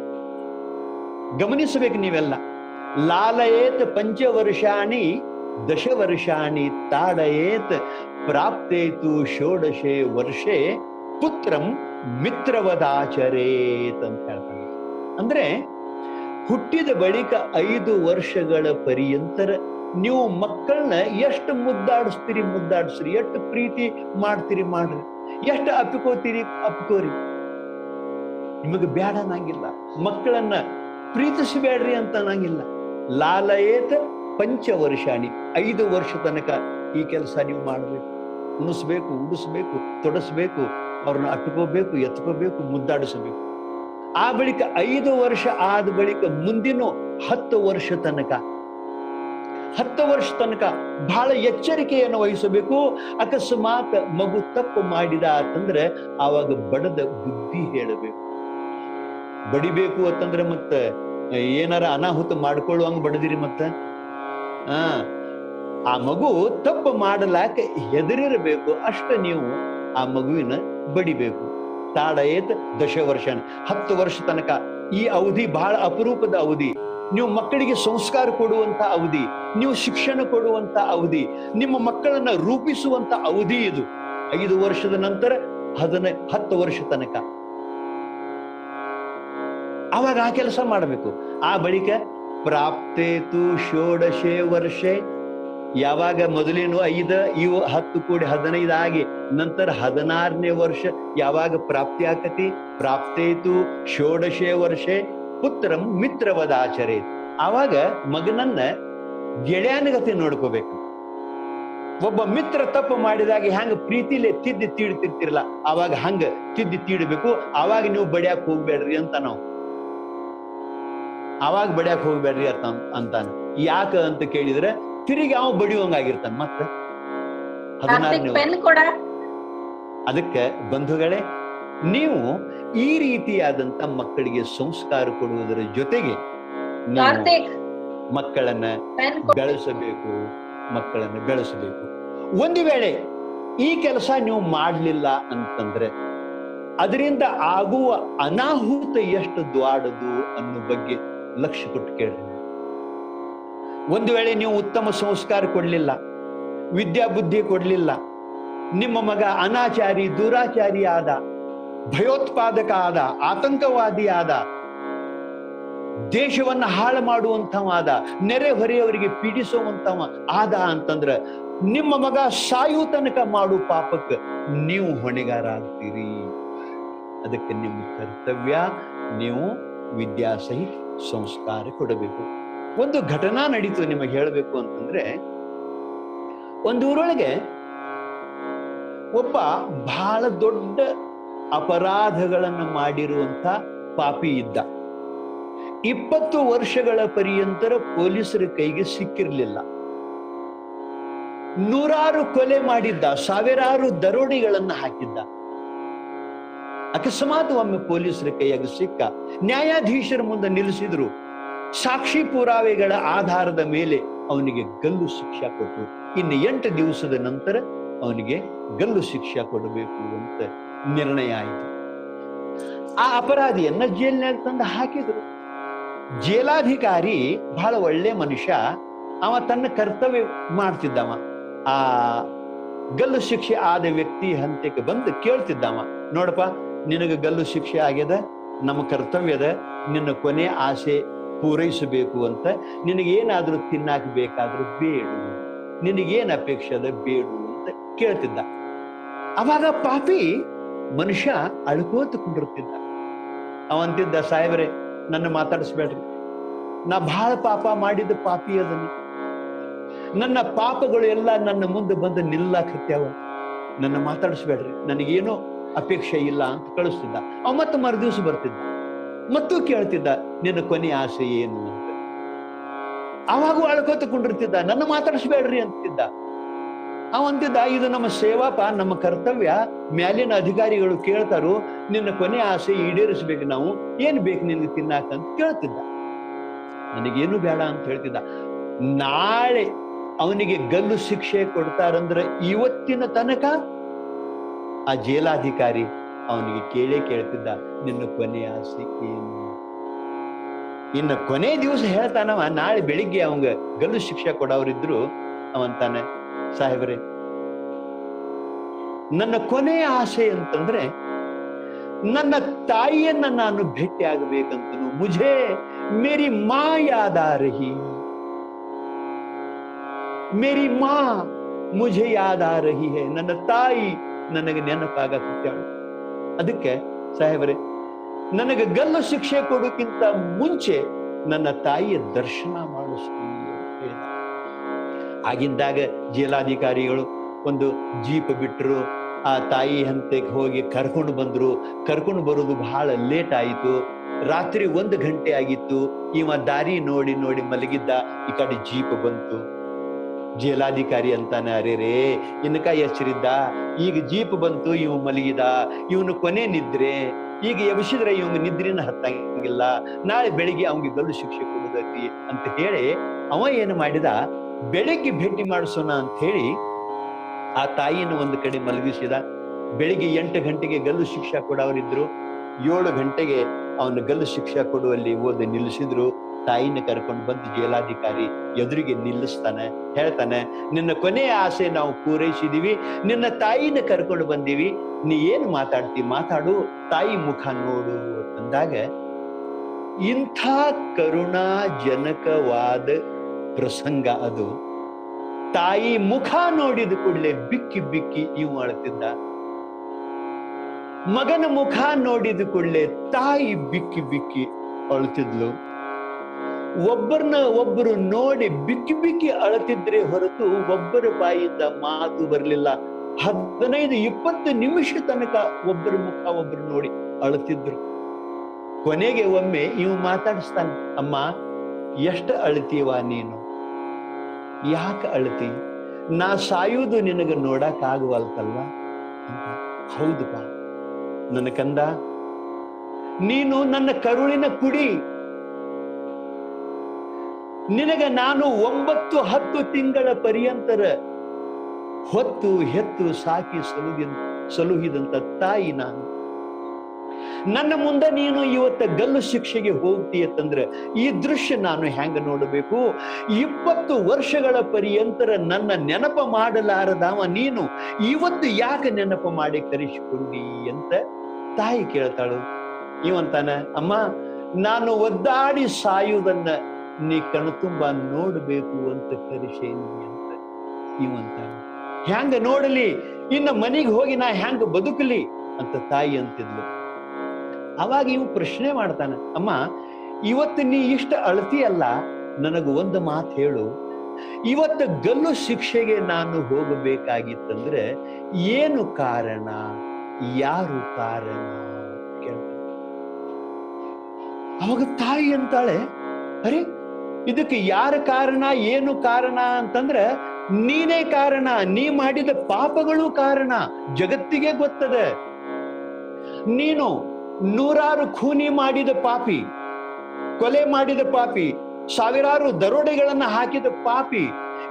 ಗಮನಿಸಬೇಕು ನೀವೆಲ್ಲ. ಲಾಲಯೇತ್ ಪಂಚವರ್ಷಾಣಿ ದಶವರ್ಷಾಣಿ ತಾಡಯೇತ್ ಪ್ರಾಪ್ತೇತು ಷೋಡಶೆ ವರ್ಷೆ ಪುತ್ರಂ ಮಿತ್ರವದಾಚರೇತ್ ಅಂತ ಹೇಳ್ತಾನೆ. ಅಂದ್ರೆ ಹುಟ್ಟಿದ ಬಳಿಕ 5 ವರ್ಷಗಳ ಪರ್ಯಂತರ ನೀವು ಮಕ್ಕಳನ್ನ ಎಷ್ಟು ಮುದ್ದಾಡಿಸ್ರಿ, ಎಷ್ಟು ಪ್ರೀತಿ ಮಾಡ್ತೀರಿ ಮಾಡ್ರಿ, ಎಷ್ಟು ಅಪ್ಪಿಕೋರಿ. ನಿಮಗೆ ಬೇಡ ಅನ್ನಂಗಿಲ್ಲ, ಮಕ್ಕಳನ್ನ ಪ್ರೀತಿಸಬೇಡ್ರಿ ಅಂತ ಅನ್ನಂಗಿಲ್ಲ. ಲಾಲಯೇತ ಪಂಚವರ್ಷಾಣಿ, 5 ವರ್ಷ ತನಕ ಈ ಕೆಲಸ ನೀವು ಮಾಡಬೇಕು. ಉಣಿಸ್ಬೇಕು, ಉಡಿಸ್ಬೇಕು, ತೊಡಸ್ಬೇಕು, ಅವ್ರನ್ನ ಅಪ್ಪಿಕೋಬೇಕು, ಎತ್ಕೋಬೇಕು, ಮುದ್ದಾಡಿಸಬೇಕು. ಆ ಬಳಿಕ 5 ವರ್ಷ ಆದ ಬಳಿಕ ಮುಂದಿನ 10 ವರ್ಷ ತನಕ ಬಹಳ ಎಚ್ಚರಿಕೆಯನ್ನು ವಹಿಸಬೇಕು. ಅಕಸ್ಮಾತ್ ಮಗು ತಪ್ಪು ಮಾಡಿದ ಅಂತಂದ್ರೆ ಆವಾಗ ಬಡದ ಬುದ್ಧಿ ಹೇಳಬೇಕು. ಬಡಿಬೇಕು ಅಂತಂದ್ರೆ ಮತ್ತ ಏನಾರ ಅನಾಹುತ ಮಾಡ್ಕೊಳ್ಳುವಂಗ ಬಡದಿರಿ. ಮತ್ತ ಆ ಮಗು ತಪ್ಪು ಮಾಡಲಾಕ ಹೆದರಿರಬೇಕು, ಅಷ್ಟ ನೀವು ಆ ಮಗುವಿನ ಬಡಿಬೇಕು. ತಾಡಯೇತ್ ದಶವರ್ಷ, 10 ವರ್ಷ ತನಕ. ಈ ಅವಧಿ ಬಹಳ ಅಪರೂಪದ ಅವಧಿ. ನೀವು ಮಕ್ಕಳಿಗೆ ಸಂಸ್ಕಾರ ಕೊಡುವಂತ ಅವಧಿ, ನೀವು ಶಿಕ್ಷಣ ಕೊಡುವಂತ ಅವಧಿ, ನಿಮ್ಮ ಮಕ್ಕಳನ್ನ ರೂಪಿಸುವಂತ ಅವಧಿ ಇದು. 5 ವರ್ಷದ ನಂತರ 10 ವರ್ಷ ತನಕ ಅವಾಗ ಆ ಕೆಲಸ ಮಾಡಬೇಕು. ಆ ಬಳಿಕ ಪ್ರಾಪ್ತೇತು ಷೋಡಶೆ ವರ್ಷೆ, ಯಾವಾಗ ಮೊದಲೇನು 5 ಇವು 10 ಕೂಡಿ 15 ಆಗಿ ನಂತರ 16ನೇ ವರ್ಷ ಯಾವಾಗ ಪ್ರಾಪ್ತಿ ಆಕತಿ, ಪ್ರಾಪ್ತೇತು ಷೋಡಶೆ ವರ್ಷೆ ಪುತ್ರಂ ಮಿತ್ರವದಾಚರೆ. ಆವಾಗ ಮಗನನ್ನ ಗೆಳೆಯನಗತಿ ನೋಡ್ಕೋಬೇಕು. ಒಬ್ಬ ಮಿತ್ರ ತಪ್ಪು ಮಾಡಿದಾಗ ಹೆಂಗ ಪ್ರೀತಿಲೆ ತೀಡ್ತಿರ್ತಿರಲ್ಲ, ಆವಾಗ ಹಂಗ ತೀಡಬೇಕು. ಆವಾಗ ನೀವು ಬಡಿಯಾಕ ಹೋಗ್ಬೇಡ್ರಿ ಅಂತ ನಾವು ಅವಾಗ ಬಡಿಯಕ್ ಹೋಗ್ಬೇಡ್ರಿ ಅಂತಾನ. ಯಾಕ ಅಂತ ಕೇಳಿದ್ರೆ ತಿರುಗಿ ಅವ ಬಡಿಯುವಂಗಾಗಿರ್ತಾನ ಮತ್ತೆ 16ನೇ. ಅದಕ್ಕೆ ಬಂಧುಗಳೇ, ನೀವು ಈ ರೀತಿಯಾದಂತ ಮಕ್ಕಳಿಗೆ ಸಂಸ್ಕಾರ ಕೊಡುವುದರ ಜೊತೆಗೆ ನೀವು ಮಕ್ಕಳನ್ನ ಬೆಳೆಸಬೇಕು. ಒಂದು ವೇಳೆ ಈ ಕೆಲಸ ನೀವು ಮಾಡಲಿಲ್ಲ ಅಂತಂದ್ರೆ ಅದರಿಂದ ಆಗುವ ಅನಾಹುತ ಎಷ್ಟು ದ್ವಾಡದು ಅನ್ನೋ ಬಗ್ಗೆ ಲಕ್ಷ್ಯ ಕೊಟ್ಟು ಕೇಳ್ರಿ. ಒಂದು ವೇಳೆ ನೀವು ಉತ್ತಮ ಸಂಸ್ಕಾರ ಕೊಡ್ಲಿಲ್ಲ, ವಿದ್ಯಾಬುದ್ಧಿ ಕೊಡ್ಲಿಲ್ಲ, ನಿಮ್ಮ ಮಗ ಅನಾಚಾರಿ, ದುರಾಚಾರಿ ಆದ, ಭಯೋತ್ಪಾದಕ ಆದ, ಆತಂಕವಾದಿ ಆದ, ದೇಶವನ್ನ ಹಾಳು ಮಾಡುವಂತವಾದ, ನೆರೆಹೊರೆಯವರಿಗೆ ಪೀಡಿಸುವಂತವ ಆದ ಅಂತಂದ್ರ ನಿಮ್ಮ ಮಗ ಸಾಯು ತನಕ ಮಾಡು ಪಾಪಕ್ಕೆ ನೀವು ಹೊಣೆಗಾರ ಆಗ್ತೀರಿ. ಅದಕ್ಕೆ ನಿಮ್ಮ ಕರ್ತವ್ಯ ನೀವು ವಿದ್ಯಾಸಹಿತ ಸಂಸ್ಕಾರ ಕೊಡಬೇಕು. ಒಂದು ಘಟನಾ ನಡೀತು ನಿಮಗೆ ಹೇಳಬೇಕು ಅಂತಂದ್ರೆ, ಒಂದು ಊರೊಳಗೆ ಒಬ್ಬ ಬಹಳ ದೊಡ್ಡ ಅಪರಾಧಗಳನ್ನು ಮಾಡಿರುವಂತ ಪಾಪಿ ಇದ್ದ. 20 ವರ್ಷಗಳ ಪರ್ಯಂತರ ಪೊಲೀಸರ ಕೈಗೆ ಸಿಕ್ಕಿರ್ಲಿಲ್ಲ. ನೂರಾರು ಕೊಲೆ ಮಾಡಿದ್ದ, ಸಾವಿರಾರು ದರೋಡೆಗಳನ್ನ ಹಾಕಿದ್ದ. ಅಕಸ್ಮಾತ್ ಒಮ್ಮೆ ಪೊಲೀಸರ ಕೈಯಾಗ ಸಿಕ್ಕ, ನ್ಯಾಯಾಧೀಶರ ಮುಂದೆ ನಿಲ್ಲಿಸಿದ್ರು. ಸಾಕ್ಷಿ ಪುರಾವೆಗಳ ಆಧಾರದ ಮೇಲೆ ಅವನಿಗೆ ಗಲ್ಲು ಶಿಕ್ಷೆ ಕೊಟ್ಟರು. ಇನ್ನು 8 ದಿವಸದ ನಂತರ ಅವನಿಗೆ ಗಲ್ಲು ಶಿಕ್ಷೆ ಕೊಡಬೇಕು ಅಂತ ನಿರ್ಣಯ ಆಯಿತು. ಆ ಅಪರಾಧಿಯನ್ನ ಜೈಲಿನಾಗ ತಂದು ಹಾಕಿದ್ರು. ಜೈಲಾಧಿಕಾರಿ ಬಹಳ ಒಳ್ಳೆ ಮನುಷ್ಯ. ಅವ ತನ್ನ ಕರ್ತವ್ಯ ಮಾಡ್ತಿದ್ದವ. ಆ ಗಲ್ಲು ಶಿಕ್ಷೆ ಆದ ವ್ಯಕ್ತಿ ಹಂತಕ್ಕೆ ಬಂದು ಕೇಳ್ತಿದ್ದವ, ನೋಡಪ್ಪ, ನಿನಗೆ ಗಲ್ಲು ಶಿಕ್ಷೆ ಆಗ್ಯದ, ನಮ್ಮ ಕರ್ತವ್ಯದ ನಿನ್ನ ಕೊನೆ ಆಸೆ ಪೂರೈಸಬೇಕು ಅಂತ. ನಿನಗೇನಾದ್ರೂ ತಿನ್ನಾಕ ಬೇಕಾದ್ರೂ ಬೇಡು, ನಿನಗೇನ್ ಅಪೇಕ್ಷೆ ಅದ ಬೇಡು ಅಂತ ಕೇಳ್ತಿದ್ದ. ಅವಾಗ ಪಾಪಿ ಮನುಷ್ಯ ಅಳ್ಕೋತ ಕುಂಡಿರ್ತಿದ್ದ. ಅವಂತಿದ್ದ, ಸಾಹೇಬ್ರೆ, ನನ್ನ ಮಾತಾಡಿಸ್ಬೇಡ್ರಿ, ನಾ ಬಹಳ ಪಾಪ ಮಾಡಿದ ಪಾಪಿ ಅದನ್ನು, ನನ್ನ ಪಾಪಗಳು ಎಲ್ಲ ನನ್ನ ಮುಂದೆ ಬಂದು ನಿಲ್ಲಕತ್ಯಾವ, ನನ್ನ ಮಾತಾಡಿಸ್ಬೇಡ್ರಿ, ನನಗೇನೋ ಅಪೇಕ್ಷೆ ಇಲ್ಲ ಅಂತ ಕಳಿಸ್ತಿದ್ದ. ಅವ ಮತ್ತೆ ಮರುದಿವ್ಸ ಬರ್ತಿದ್ದ, ಮತ್ತೂ ಕೇಳ್ತಿದ್ದ, ನಿನ್ನ ಕೊನೆ ಆಸೆ ಏನು ಅಂತ. ಅವಾಗೂ ಅಳ್ಕೋತ ಕುಂಡಿರ್ತಿದ್ದ, ನನ್ನ ಮಾತಾಡಿಸ್ಬೇಡ್ರಿ ಅಂತಿದ್ದ. ಅವಂತಿದ್ದ, ಇದು ನಮ್ಮ ಸೇವಾಪ, ನಮ್ಮ ಕರ್ತವ್ಯ, ಮ್ಯಾಲಿನ ಅಧಿಕಾರಿಗಳು ಕೇಳ್ತಾರೋ, ನಿನ್ನ ಕೊನೆ ಆಸೆ ಈಡೇರಿಸ್ಬೇಕು, ನಾವು ಏನ್ ಬೇಕು ನಿನ್ಗೆ ತಿನ್ನಾಕ ಅಂತ ಕೇಳ್ತಿದ್ದ. ನನಗೇನು ಬೇಡ ಅಂತ ಹೇಳ್ತಿದ್ದ. ನಾಳೆ ಅವನಿಗೆ ಗಲ್ಲು ಶಿಕ್ಷೆ ಕೊಡ್ತಾರಂದ್ರೆ ಇವತ್ತಿನ ತನಕ ಆ ಜೈಲಾಧಿಕಾರಿ ಅವನಿಗೆ ಕೇಳ್ತಿದ್ದ, ನಿನ್ನ ಕೊನೆ ಆಸೆ ಏನು. ಇನ್ನು ಕೊನೆ ದಿವಸ ಹೇಳ್ತಾನವ, ನಾಳೆ ಬೆಳಿಗ್ಗೆ ಅವಂಗ ಗಲ್ಲು ಶಿಕ್ಷೆ ಕೊಡೋರಿದ್ರು, ಅವಂತಾನೆ, ಸಾಹೇಬ್ರೆ, ನನ್ನ ಕೊನೆ ಆಸೆ ಅಂತಂದ್ರೆ ನನ್ನ ತಾಯಿಯನ್ನ ನಾನು ಭೇಟಿ ಆಗಬೇಕಂತನು. ಮುझे मेरी माँ याद आ रही, मेरी माँ मुझे याद आ रही है. ನನ್ನ ತಾಯಿ ನನಗೆ ನೆನಪಾಗತ್ತಾಳು. ಅದಕ್ಕೆ ಸಾಹೇಬ್ರೆ, ನನಗೆ ಗಲ್ಲು ಶಿಕ್ಷೆ ಕೊಡೋಕ್ಕಿಂತ ಮುಂಚೆ ನನ್ನ ತಾಯಿಯ ದರ್ಶನ ಮಾಡಿಸ್ತೀನಿ ಅಂತ ಹೇಳಿದ. ಆಗಿಂದಾಗ ಜೈಲಾಧಿಕಾರಿಗಳು ಒಂದು ಜೀಪ್ ಬಿಟ್ಟರು. ಆ ತಾಯಿ ಹಂತಕ್ಕೆ ಹೋಗಿ ಕರ್ಕೊಂಡು ಬಂದ್ರು. ಕರ್ಕೊಂಡು ಬರೋದು ಬಹಳ ಲೇಟ್ ಆಯಿತು. ರಾತ್ರಿ 1 ಗಂಟೆ ಆಗಿತ್ತು. ಇವ ದಾರಿ ನೋಡಿ ನೋಡಿ ಮಲಗಿದ್ದ. ಈ ಕಡೆ ಜೀಪ್ ಬಂತು. ಜೈಲಾಧಿಕಾರಿ ಅಂತಾನೆ, ಅರೆ ರೇ, ಇನ್ಕ ಎಚ್ಚರಿದ್ದ, ಈಗ ಜೀಪ್ ಬಂತು, ಇವ ಮಲಗಿದ, ಇವನು ಕೊನೆ ನಿದ್ರೆ, ಈಗ ಎಬ್ಸಿದ್ರೆ ಇವಂಗ ನಿದ್ರಿನ ಹತ್ತಂಗಿಲ್ಲ, ನಾಳೆ ಬೆಳಿಗ್ಗೆ ಅವನಿಗೆ ಗಲ್ಲು ಶಿಕ್ಷೆ ಕೊಡೋದೈತಿ ಅಂತ ಹೇಳಿ ಅವ ಏನು ಮಾಡಿದ, ಬೆಳಿಗ್ಗೆ ಭೇಟಿ ಮಾಡಿಸೋಣ ಅಂತ ಹೇಳಿ ಆ ತಾಯಿನ ಒಂದು ಕಡೆ ಮಲಗಿಸಿದ. ಬೆಳಿಗ್ಗೆ 8 ಗಂಟೆಗೆ ಗಲ್ಲು ಶಿಕ್ಷೆ ಕೊಡೋರಿದ್ರು. 7 ಗಂಟೆಗೆ ಅವನು ಗಲ್ಲು ಶಿಕ್ಷೆ ಕೊಡುವಲ್ಲಿ ಓದಿ ನಿಲ್ಲಿಸಿದ್ರು. ತಾಯಿನ ಕರ್ಕೊಂಡು ಬಂದು ಜೈಲಾಧಿಕಾರಿ ಎದುರಿಗೆ ನಿಲ್ಲಿಸ್ತಾನೆ. ಹೇಳ್ತಾನೆ, ನಿನ್ನ ಕೊನೆಯ ಆಸೆ ನಾವು ಪೂರೈಸಿದೀವಿ, ನಿನ್ನ ತಾಯಿನ ಕರ್ಕೊಂಡು ಬಂದೀವಿ, ನೀ ಏನ್ ಮಾತಾಡ್ತಿ ಮಾತಾಡು, ತಾಯಿ ಮುಖ ನೋಡು ಅಂದಾಗ ಇಂಥ ಕರುಣಾಜನಕವಾದ ಪ್ರಸಂಗ ಅದು. ತಾಯಿ ಮುಖ ನೋಡಿದ ಕೂಡಲೇ ಬಿಕ್ಕಿ ಬಿಕ್ಕಿ ಇವು ಅಳ್ತಿದ್ದ. ಮಗನ ಮುಖ ನೋಡಿದ ಕೂಡಲೇ ತಾಯಿ ಬಿಕ್ಕಿ ಬಿಕ್ಕಿ ಅಳ್ತಿದ್ಲು. ಒಬ್ಬರನ್ನ ಒಬ್ಬರು ನೋಡಿ ಬಿಕ್ಕಿ ಬಿಕ್ಕಿ ಅಳತಿದ್ರೆ ಹೊರತು ಒಬ್ಬರ ಬಾಯಿಂದ ಮಾತು ಬರಲಿಲ್ಲ. 15-20 ನಿಮಿಷ ತನಕ ಒಬ್ಬರ ಮುಖ ಒಬ್ಬರು ನೋಡಿ ಅಳುತ್ತಿದ್ರು. ಕೊನೆಗೆ ಒಮ್ಮೆ ಇವ್ ಮಾತಾಡಿಸ್ತಾನೆ, ಅಮ್ಮ ಎಷ್ಟು ಅಳ್ತೀವ ನೀನು, ಯಾಕೆ ಅಳ್ತಿ, ನಾ ಸಾಯುವುದು ನಿನಗೆ ನೋಡಕ್ ಆಗುವಲ್ತಲ್ಲ ಅಂತ. ಹೌದಪ್ಪ ನನ್ನ ಕಂದ, ನೀನು ನನ್ನ ಕರುಳಿನ ಕುಡಿ, ನಿನಗ ನಾನು 9-10 ತಿಂಗಳ ಪರ್ಯಂತರ ಹೊತ್ತು ಹೆತ್ತು ಸಾಕಿ ಸಲುಹಿದಂತ ತಾಯಿ ನಾನು. ನನ್ನ ಮುಂದೆ ನೀನು ಇವತ್ತ ಗಲ್ಲು ಶಿಕ್ಷೆಗೆ ಹೋಗ್ತೀಯತ್ತಂದ್ರೆ ಈ ದೃಶ್ಯ ನಾನು ಹೆಂಗ ನೋಡಬೇಕು? 20 ವರ್ಷಗಳ ಪರ್ಯಂತರ ನನ್ನ ನೆನಪ ಮಾಡಲಾರದವ ನೀನು ಇವತ್ತು ಯಾಕೆ ನೆನಪ ಮಾಡಿ ಕರೆಸಿಕೊಂಡಿ ಅಂತ ತಾಯಿ ಕೇಳ್ತಾಳು. ಇವಂತಾನ, ಅಮ್ಮ ನಾನು ಒದ್ದಾಡಿ ಸಾಯುವುದನ್ನ ನೀ ಕಣ್ತುಂಬ ನೋಡ್ಬೇಕು ಅಂತ ಕರೆಸೇನಿ ಅಂತ. ಇವಂತಾನ, ಹೆಂಗ ನೋಡಲಿ, ಇನ್ನ ಮನೆಗೆ ಹೋಗಿ ನಾ ಹೆಂಗ ಬದುಕಲಿ ಅಂತ ತಾಯಿ ಅಂತಿದ್ಲು. ಅವಾಗ ಇವು ಪ್ರಶ್ನೆ ಮಾಡ್ತಾನೆ, ಅಮ್ಮ ಇವತ್ತು ನೀ ಇಷ್ಟ ಅಳ್ತಿಯಲ್ಲ, ನನಗೆ ಒಂದು ಮಾತು ಹೇಳು, ಇವತ್ತು ಗಲ್ಲು ಶಿಕ್ಷೆಗೆ ನಾನು ಹೋಗಬೇಕಾಗಿತ್ತಂದ್ರೆ ಏನು ಕಾರಣ, ಯಾರು ಕಾರಣ ಕೇಳ್ತಾನೆ. ಅವಾಗ ತಾಯಿ ಅಂತಾಳೆ, ಅರೆ ಇದಕ್ಕೆ ಯಾರ ಕಾರಣ, ಏನು ಕಾರಣ ಅಂತಂದ್ರೆ ನೀನೇ ಕಾರಣ, ನೀ ಮಾಡಿದ ಪಾಪಗಳು ಕಾರಣ, ಜಗತ್ತಿಗೆ ಗೊತ್ತದೆ. ನೀನು 100 ಖೂನಿ ಮಾಡಿದ ಪಾಪಿ, ಕೊಲೆ ಮಾಡಿದ ಪಾಪಿ, ಸಾವಿರಾರು ದರೋಡೆಗಳನ್ನ ಹಾಕಿದ ಪಾಪಿ,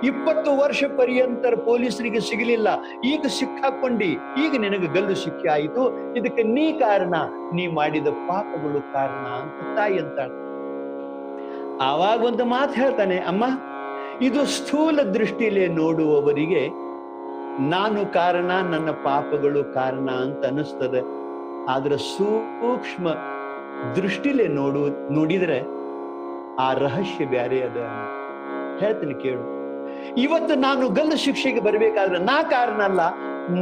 20 ವರ್ಷ ಪರ್ಯಂತರ ಪೊಲೀಸರಿಗೆ ಸಿಗಲಿಲ್ಲ, ಈಗ ಸಿಕ್ಕಾಕೊಂಡಿ, ಈಗ ನಿನಗೆ ಗಲ್ಲು ಶಿಕ್ಷೆ ಆಯಿತು, ಇದಕ್ಕೆ ನೀ ಕಾರಣ, ನೀ ಮಾಡಿದ ಪಾಪಗಳು ಕಾರಣ ಅಂತ ತಾಯಿ ಅಂತಾಳೆ. ಆವಾಗ ಒಂದು ಮಾತು ಹೇಳ್ತಾನೆ, ಅಮ್ಮ ಇದು ಸ್ಥೂಲ ದೃಷ್ಟಿಲೇ ನೋಡುವವರಿಗೆ ನಾನು ಕಾರಣ, ನನ್ನ ಪಾಪಗಳು ಕಾರಣ ಅಂತ ಅನಿಸ್ತದೆ. ಆದ್ರೆ ಸೂಕ್ಷ್ಮ ದೃಷ್ಟಿಲೇ ನೋಡಿದ್ರೆ ಆ ರಹಸ್ಯ ಬ್ಯಾರೆ ಅದ. ಹೇಳ್ತೀನಿ ಕೇಳು, ಇವತ್ತು ನಾನು ಗಲ್ಲು ಶಿಕ್ಷೆಗೆ ಬರಬೇಕಾದ್ರೆ ನಾ ಕಾರಣ ಅಲ್ಲ,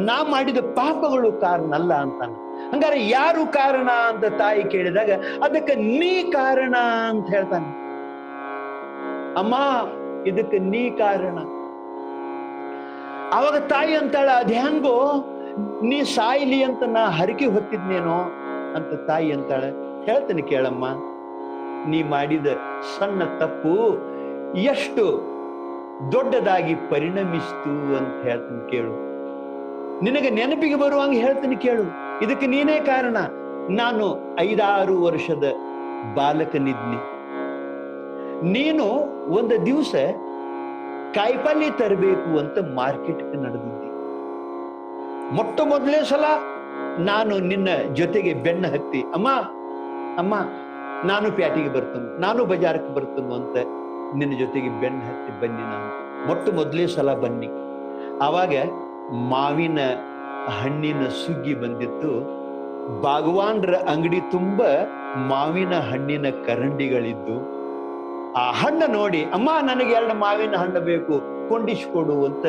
ನಾ ಮಾಡಿದ ಪಾಪಗಳು ಕಾರಣ ಅಲ್ಲ ಅಂತಾನೆ. ಹಂಗಾರೆ ಯಾರು ಕಾರಣ ಅಂತ ತಾಯಿ ಕೇಳಿದಾಗ ಅದಕ್ಕೆ ನೀ ಕಾರಣ ಅಂತ ಹೇಳ್ತಾನೆ. ಅಮ್ಮ ಇದಕ್ಕೆ ನೀ ಕಾರಣ. ಅವಾಗ ತಾಯಿ ಅಂತಾಳ, ಅದ್ ಹೆಂಗೋ, ನೀ ಸಾಯ್ಲಿ ಅಂತ ನಾ ಹರಕೆ ಹೊತ್ತಿದ್ನೇನೋ ಅಂತ ತಾಯಿ ಅಂತಾಳೆ. ಹೇಳ್ತೀನಿ ಕೇಳಮ್ಮ, ನೀ ಮಾಡಿದ ಸಣ್ಣ ತಪ್ಪು ಎಷ್ಟು ದೊಡ್ಡದಾಗಿ ಪರಿಣಮಿಸ್ತು ಅಂತ ಹೇಳ್ತೀನಿ ಕೇಳು. ನಿನಗೆ ನೆನಪಿಗೆ ಬರುವಂಗೆ ಹೇಳ್ತೀನಿ ಕೇಳು. ಇದಕ್ಕೆ ನೀನೇ ಕಾರಣ. ನಾನು 5-6 ವರ್ಷದ ಬಾಲಕನಿದ್ನಿ. ನೀನು ಒಂದು ದಿವಸ ಕಾಯಿಪಲ್ಲೆ ತರಬೇಕು ಅಂತ ಮಾರ್ಕೆಟ್ಗೆ ನಡೆದಿದ್ದಿ. ಮೊಟ್ಟ ಮೊದಲೇ ಸಲ ನಾನು ನಿನ್ನ ಜೊತೆಗೆ ಬೆನ್ನ ಹತ್ತಿ, ಅಮ್ಮ ಅಮ್ಮ ನಾನು ಪ್ಯಾಟಿಗೆ ಬರ್ತೇನೆ, ನಾನು ಬಜಾರಕ್ಕೆ ಬರ್ತೇನೆ ಅಂತ ನಿನ್ನ ಜೊತೆಗೆ ಬೆನ್ನ ಹತ್ತಿ ಬನ್ನಿ. ನಾನು ಮೊಟ್ಟ ಮೊದಲೇ ಸಲ ಬನ್ನಿ. ಆವಾಗ ಮಾವಿನ ಹಣ್ಣಿನ ಸುಗ್ಗಿ ಬಂದಿತ್ತು. ಬಾಗವಾನ್ರ ಅಂಗಡಿ ತುಂಬ ಮಾವಿನ ಹಣ್ಣಿನ ಕರಂಡಿಗಳಿದ್ದು. ಆ ಹಣ್ಣು ನೋಡಿ, ಅಮ್ಮ ನನಗೆ 2 ಮಾವಿನ ಹಣ್ಣು ಬೇಕು, ಕೊಂಡಿಸ್ಕೊಡು ಅಂತ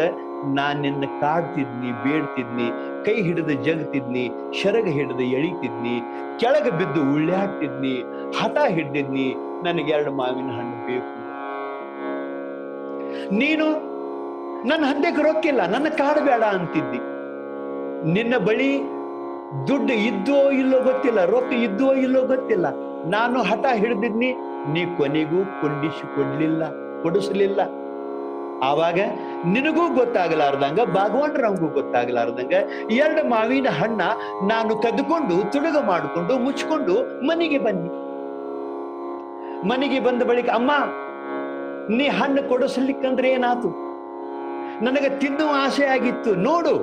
ನಾನ್ ನಿನ್ನ ಕಾಡ್ತಿದ್ನಿ, ಬೇಡ್ತಿದ್ನಿ, ಕೈ ಹಿಡಿದು ಜಗ್ತಿದ್ನಿ, ಶರಗ ಹಿಡಿದು ಎಳಿತಿದ್ನಿ, ಕೆಳಗೆ ಬಿದ್ದು ಉಳ್ಳಾಡ್ತಿದ್ನಿ, ಹಠ ಹಿಡ್ದಿದ್ನಿ, ನನಗೆ 2 ಮಾವಿನ ಹಣ್ಣು ಬೇಕು. ನೀನು ನನ್ನ ಹಂದಕ್ಕೆ ರೊಕ್ಕಿಲ್ಲ, ನನ್ನ ಕಾಡಬೇಡ ಅಂತಿದ್ದಿ. ನಿನ್ನ ಬಳಿ ದುಡ್ಡು ಇದ್ದೋ ಇಲ್ಲೋ ಗೊತ್ತಿಲ್ಲ, ರೊಕ್ಕ ಇದ್ದೋ ಇಲ್ಲೋ ಗೊತ್ತಿಲ್ಲ. ನಾನು ಹಠ ಹಿಡಿದಿದ್ನಿ, ನೀ ಕೊನೆಗೂ ಕೊಡಿಸಲಿಲ್ಲ. ಆವಾಗ ನಿನಗೂ ಗೊತ್ತಾಗಲಾರ್ದಂಗ, ಭಾಗವಾನ್ರವಂಗೂ ಗೊತ್ತಾಗಲಾರ್ದಂಗ 2 ಮಾವಿನ ಹಣ್ಣ ನಾನು ಕದ್ಕೊಂಡು ತುಡುಗ ಮಾಡಿಕೊಂಡು ಮುಚ್ಕೊಂಡು ಮನೆಗೆ ಬನ್ನಿ. ಮನೆಗೆ ಬಂದ ಬಳಿಕ, ಅಮ್ಮ ನೀ ಹಣ್ಣು ಕೊಡಿಸ್ಲಿಕ್ಕಂದ್ರೆ ಏನಾತು, ನನಗೆ ತಿನ್ನುವ ಆಸೆ ಆಗಿತ್ತು, ನೋಡು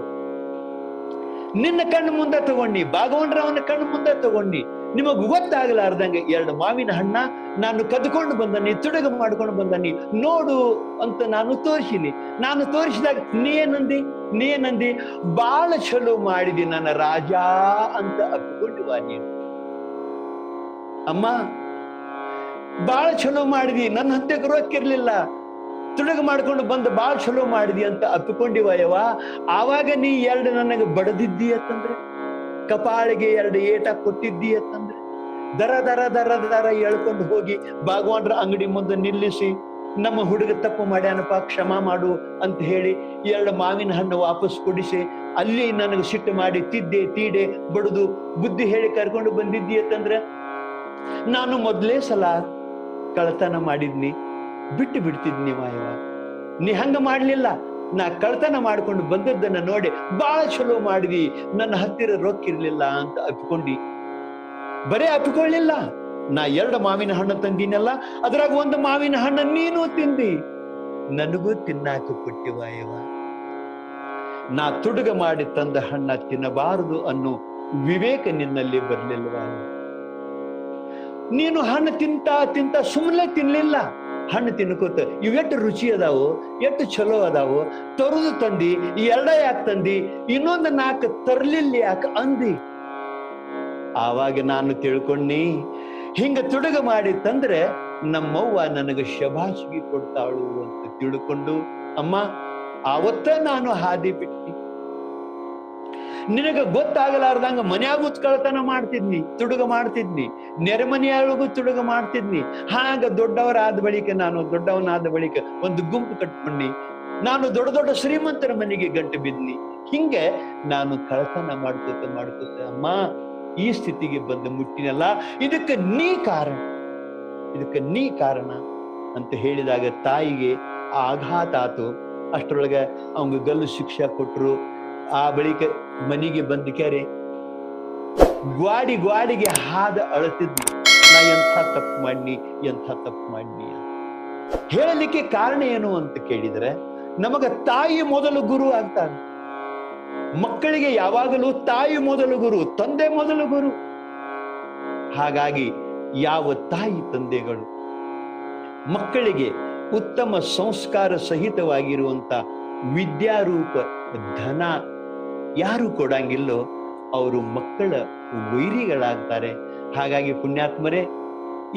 ನಿನ್ನ ಕಣ್ಣು ಮುಂದೆ ತಗೊಂಡಿ, ಭಾಗವಾನ್ರವನ ಕಣ್ಣು ಮುಂದೆ ತಗೊಂಡಿ, ನಿಮಗ್ ಗೊತ್ತಾಗಲಾರ್ದಂಗೆ 2 ಮಾವಿನ ಹಣ್ಣ ನಾನು ಕದ್ಕೊಂಡು ಬಂದನಿ, ತುಡುಗ ಮಾಡ್ಕೊಂಡು ಬಂದನಿ, ನೋಡು ಅಂತ ನಾನು ತೋರಿಸಿನಿ. ನಾನು ತೋರಿಸಿದಾಗ ನೀ ಏನಂದಿ, ಬಾಳ ಚಲೋ ಮಾಡಿದಿ ನನ್ನ ರಾಜ ಅಂತ ಅಪ್ಪಿಕೊಂಡಿವ ನೀನು. ಅಮ್ಮ ಬಾಳ ಚಲೋ ಮಾಡಿದಿ, ನನ್ನ ಹತ್ಯಕ್ಕೆ ರೊಕ್ಕಿರ್ಲಿಲ್ಲ, ತುಡುಗ ಮಾಡ್ಕೊಂಡು ಬಂದು ಬಾಳ ಚಲೋ ಮಾಡಿದಿ ಅಂತ ಅಪ್ಪಿಕೊಂಡಿವಯವ. ಆವಾಗ ನೀ 2 ನನಗೆ ಬಡದಿದ್ದಿ ಅಂತಂದ್ರೆ, ಕಪಾಳಿಗೆ 2 ಏಟ ಕೊಟ್ಟಿದ್ದಿ ಅಂತಂದ್ರೆ, ದರ ಎಳ್ಕೊಂಡು ಹೋಗಿ ಭಾಗವಾನ್ರ ಅಂಗಡಿ ಮುಂದೆ ನಿಲ್ಲಿಸಿ, ನಮ್ಮ ಹುಡುಗ ತಪ್ಪು ಮಾಡ್ಯಾನಪ್ಪ ಕ್ಷಮಾ ಮಾಡು ಅಂತ ಹೇಳಿ 2 ಮಾವಿನ ಹಣ್ಣು ವಾಪಸ್ ಕೊಡಿಸಿ, ಅಲ್ಲಿ ನನಗೆ ಸಿಟ್ಟು ಮಾಡಿ ತಿದ್ದೆ ತೀಡೆ ಬಡುದು ಬುದ್ಧಿ ಹೇಳಿ ಕರ್ಕೊಂಡು ಬಂದಿದ್ದಿ ಅಂತಂದ್ರೆ, ನಾನು ಮೊದಲೇ ಸಲ ಕಳ್ತನ ಮಾಡಿದ್ನಿ, ಬಿಟ್ಟು ಬಿಡ್ತಿದ್ನಿ ಮಾಯವ. ನೀ ಹಂಗ ಮಾಡ್ಲಿಲ್ಲ. ನಾ ಕಳ್ತನ ಮಾಡ್ಕೊಂಡು ಬಂದದ್ದನ್ನ ನೋಡಿ ಬಹಳ ಚಲೋ ಮಾಡಿದಿ, ನನ್ನ ಹತ್ತಿರ ರೊಕ್ಕಿರ್ಲಿಲ್ಲ ಅಂತ ಅಪ್ಕೊಂಡಿ. ಬರೇ ಅಪ್ಕೊಳ್ಳಿಲ್ಲ, ನಾ 2 ಮಾವಿನ ಹಣ್ಣು ತಂದಿನಲ್ಲ, ಅದ್ರಾಗ 1 ಮಾವಿನ ಹಣ್ಣು ನೀನು ತಿಂದಿ, ನನಗೂ ತಿನ್ನಾಕ ಕೊಟ್ಟಿವಾಯವ. ನಾ ತುಡುಗ ಮಾಡಿ ತಂದ ಹಣ್ಣ ತಿನ್ನಬಾರದು ಅನ್ನೋ ವಿವೇಕ ನಿನ್ನಲ್ಲಿ ಬರ್ಲಿಲ್ವ? ನೀನು ಹಣ್ಣು ತಿಂತ ಸುಮ್ಮನೆ ತಿನ್ಲಿಲ್ಲ, ಹಣ್ಣು ತಿನ್ಕೋತ ಇವೆಟ್ಟು ರುಚಿ ಅದಾವು, ಎಷ್ಟು ಚಲೋ ಅದಾವು, ತರುದು ತಂದಿ, 2 ಯಾಕೆ ತಂದಿ, ಇನ್ನೊಂದು 4 ತರ್ಲಿಲ್ಲ ಯಾಕೆ ಅಂದಿ. ಆವಾಗ ನಾನು ತಿಳ್ಕೊಂಡಿ, ಹಿಂಗ ತುಡುಗ ಮಾಡಿ ತಂದ್ರೆ ನಮ್ಮವ್ವ ನನಗೆ ಶಬಾಷಿಗೆ ಕೊಡ್ತಾಳು ಅಂತ ತಿಳ್ಕೊಂಡು, ಅಮ್ಮ ಆವತ್ತ ನಾನು ಹಾದಿ ಬಿಟ್ಟಿ. ನಿನಗ ಗೊತ್ತಾಗಲಾರ್ದಂಗ ಮನ್ಯಾಗೂ ಕಳ್ತನ ಮಾಡ್ತಿದ್ನಿ, ತುಡುಗ ಮಾಡ್ತಿದ್ನಿ, ನೆರೆಮನೆಯೊಳಗೂ ತುಡುಗ ಮಾಡ್ತಿದ್ನಿ. ಹಾಗ ದೊಡ್ಡವನಾದ ಬಳಿಕ ಒಂದು ಗುಂಪು ಕಟ್ಕೊಂಡಿ, ನಾನು ದೊಡ್ಡ ದೊಡ್ಡ ಶ್ರೀಮಂತರ ಮನೆಗೆ ಗಂಟು ಬಿದ್ನಿ. ಹಿಂಗೆ ನಾನು ಕಳ್ತನ ಮಾಡ್ಕೋತ ಅಮ್ಮ ಈ ಸ್ಥಿತಿಗೆ ಬಂದು ಮುಟ್ಟಿನಲ್ಲ, ಇದಕ್ಕೆ ನೀ ಕಾರಣ ಅಂತ ಹೇಳಿದಾಗ ತಾಯಿಗೆ ಆಘಾತ ಆತು. ಅಷ್ಟರೊಳಗೆ ಅವಂಗ ಗಲ್ಲು ಶಿಕ್ಷೆ ಕೊಟ್ರು. ಆ ಬಳಿಕ ಮನೆಗೆ ಬಂದ ಕೆರೆ ಗ್ವಾಡಿಗೆ ಹಾದ ಅಳತಿದ್ನಿ, ನಾ ಎಂಥ ತಪ್ಪು ಮಾಡ್ನಿ ಹೇಳಲಿಕ್ಕೆ ಕಾರಣ ಏನು ಅಂತ ಕೇಳಿದ್ರೆ, ನಮಗ ತಾಯಿ ಮೊದಲು ಗುರು ಆಗ್ತಾನೆ. ಮಕ್ಕಳಿಗೆ ಯಾವಾಗಲೂ ತಾಯಿ ಮೊದಲು ಗುರು, ತಂದೆ ಮೊದಲು ಗುರು. ಹಾಗಾಗಿ ಯಾವ ತಾಯಿ ತಂದೆಗಳು ಮಕ್ಕಳಿಗೆ ಉತ್ತಮ ಸಂಸ್ಕಾರ ಸಹಿತವಾಗಿರುವಂತ ವಿದ್ಯಾರೂಪ ಧನ ಯಾರು ಕೊಡಂಗಿಲ್ಲೋ ಅವರು ಮಕ್ಕಳ ವೈರಿಗಳಾಗ್ತಾರೆ. ಹಾಗಾಗಿ ಪುಣ್ಯಾತ್ಮರೇ,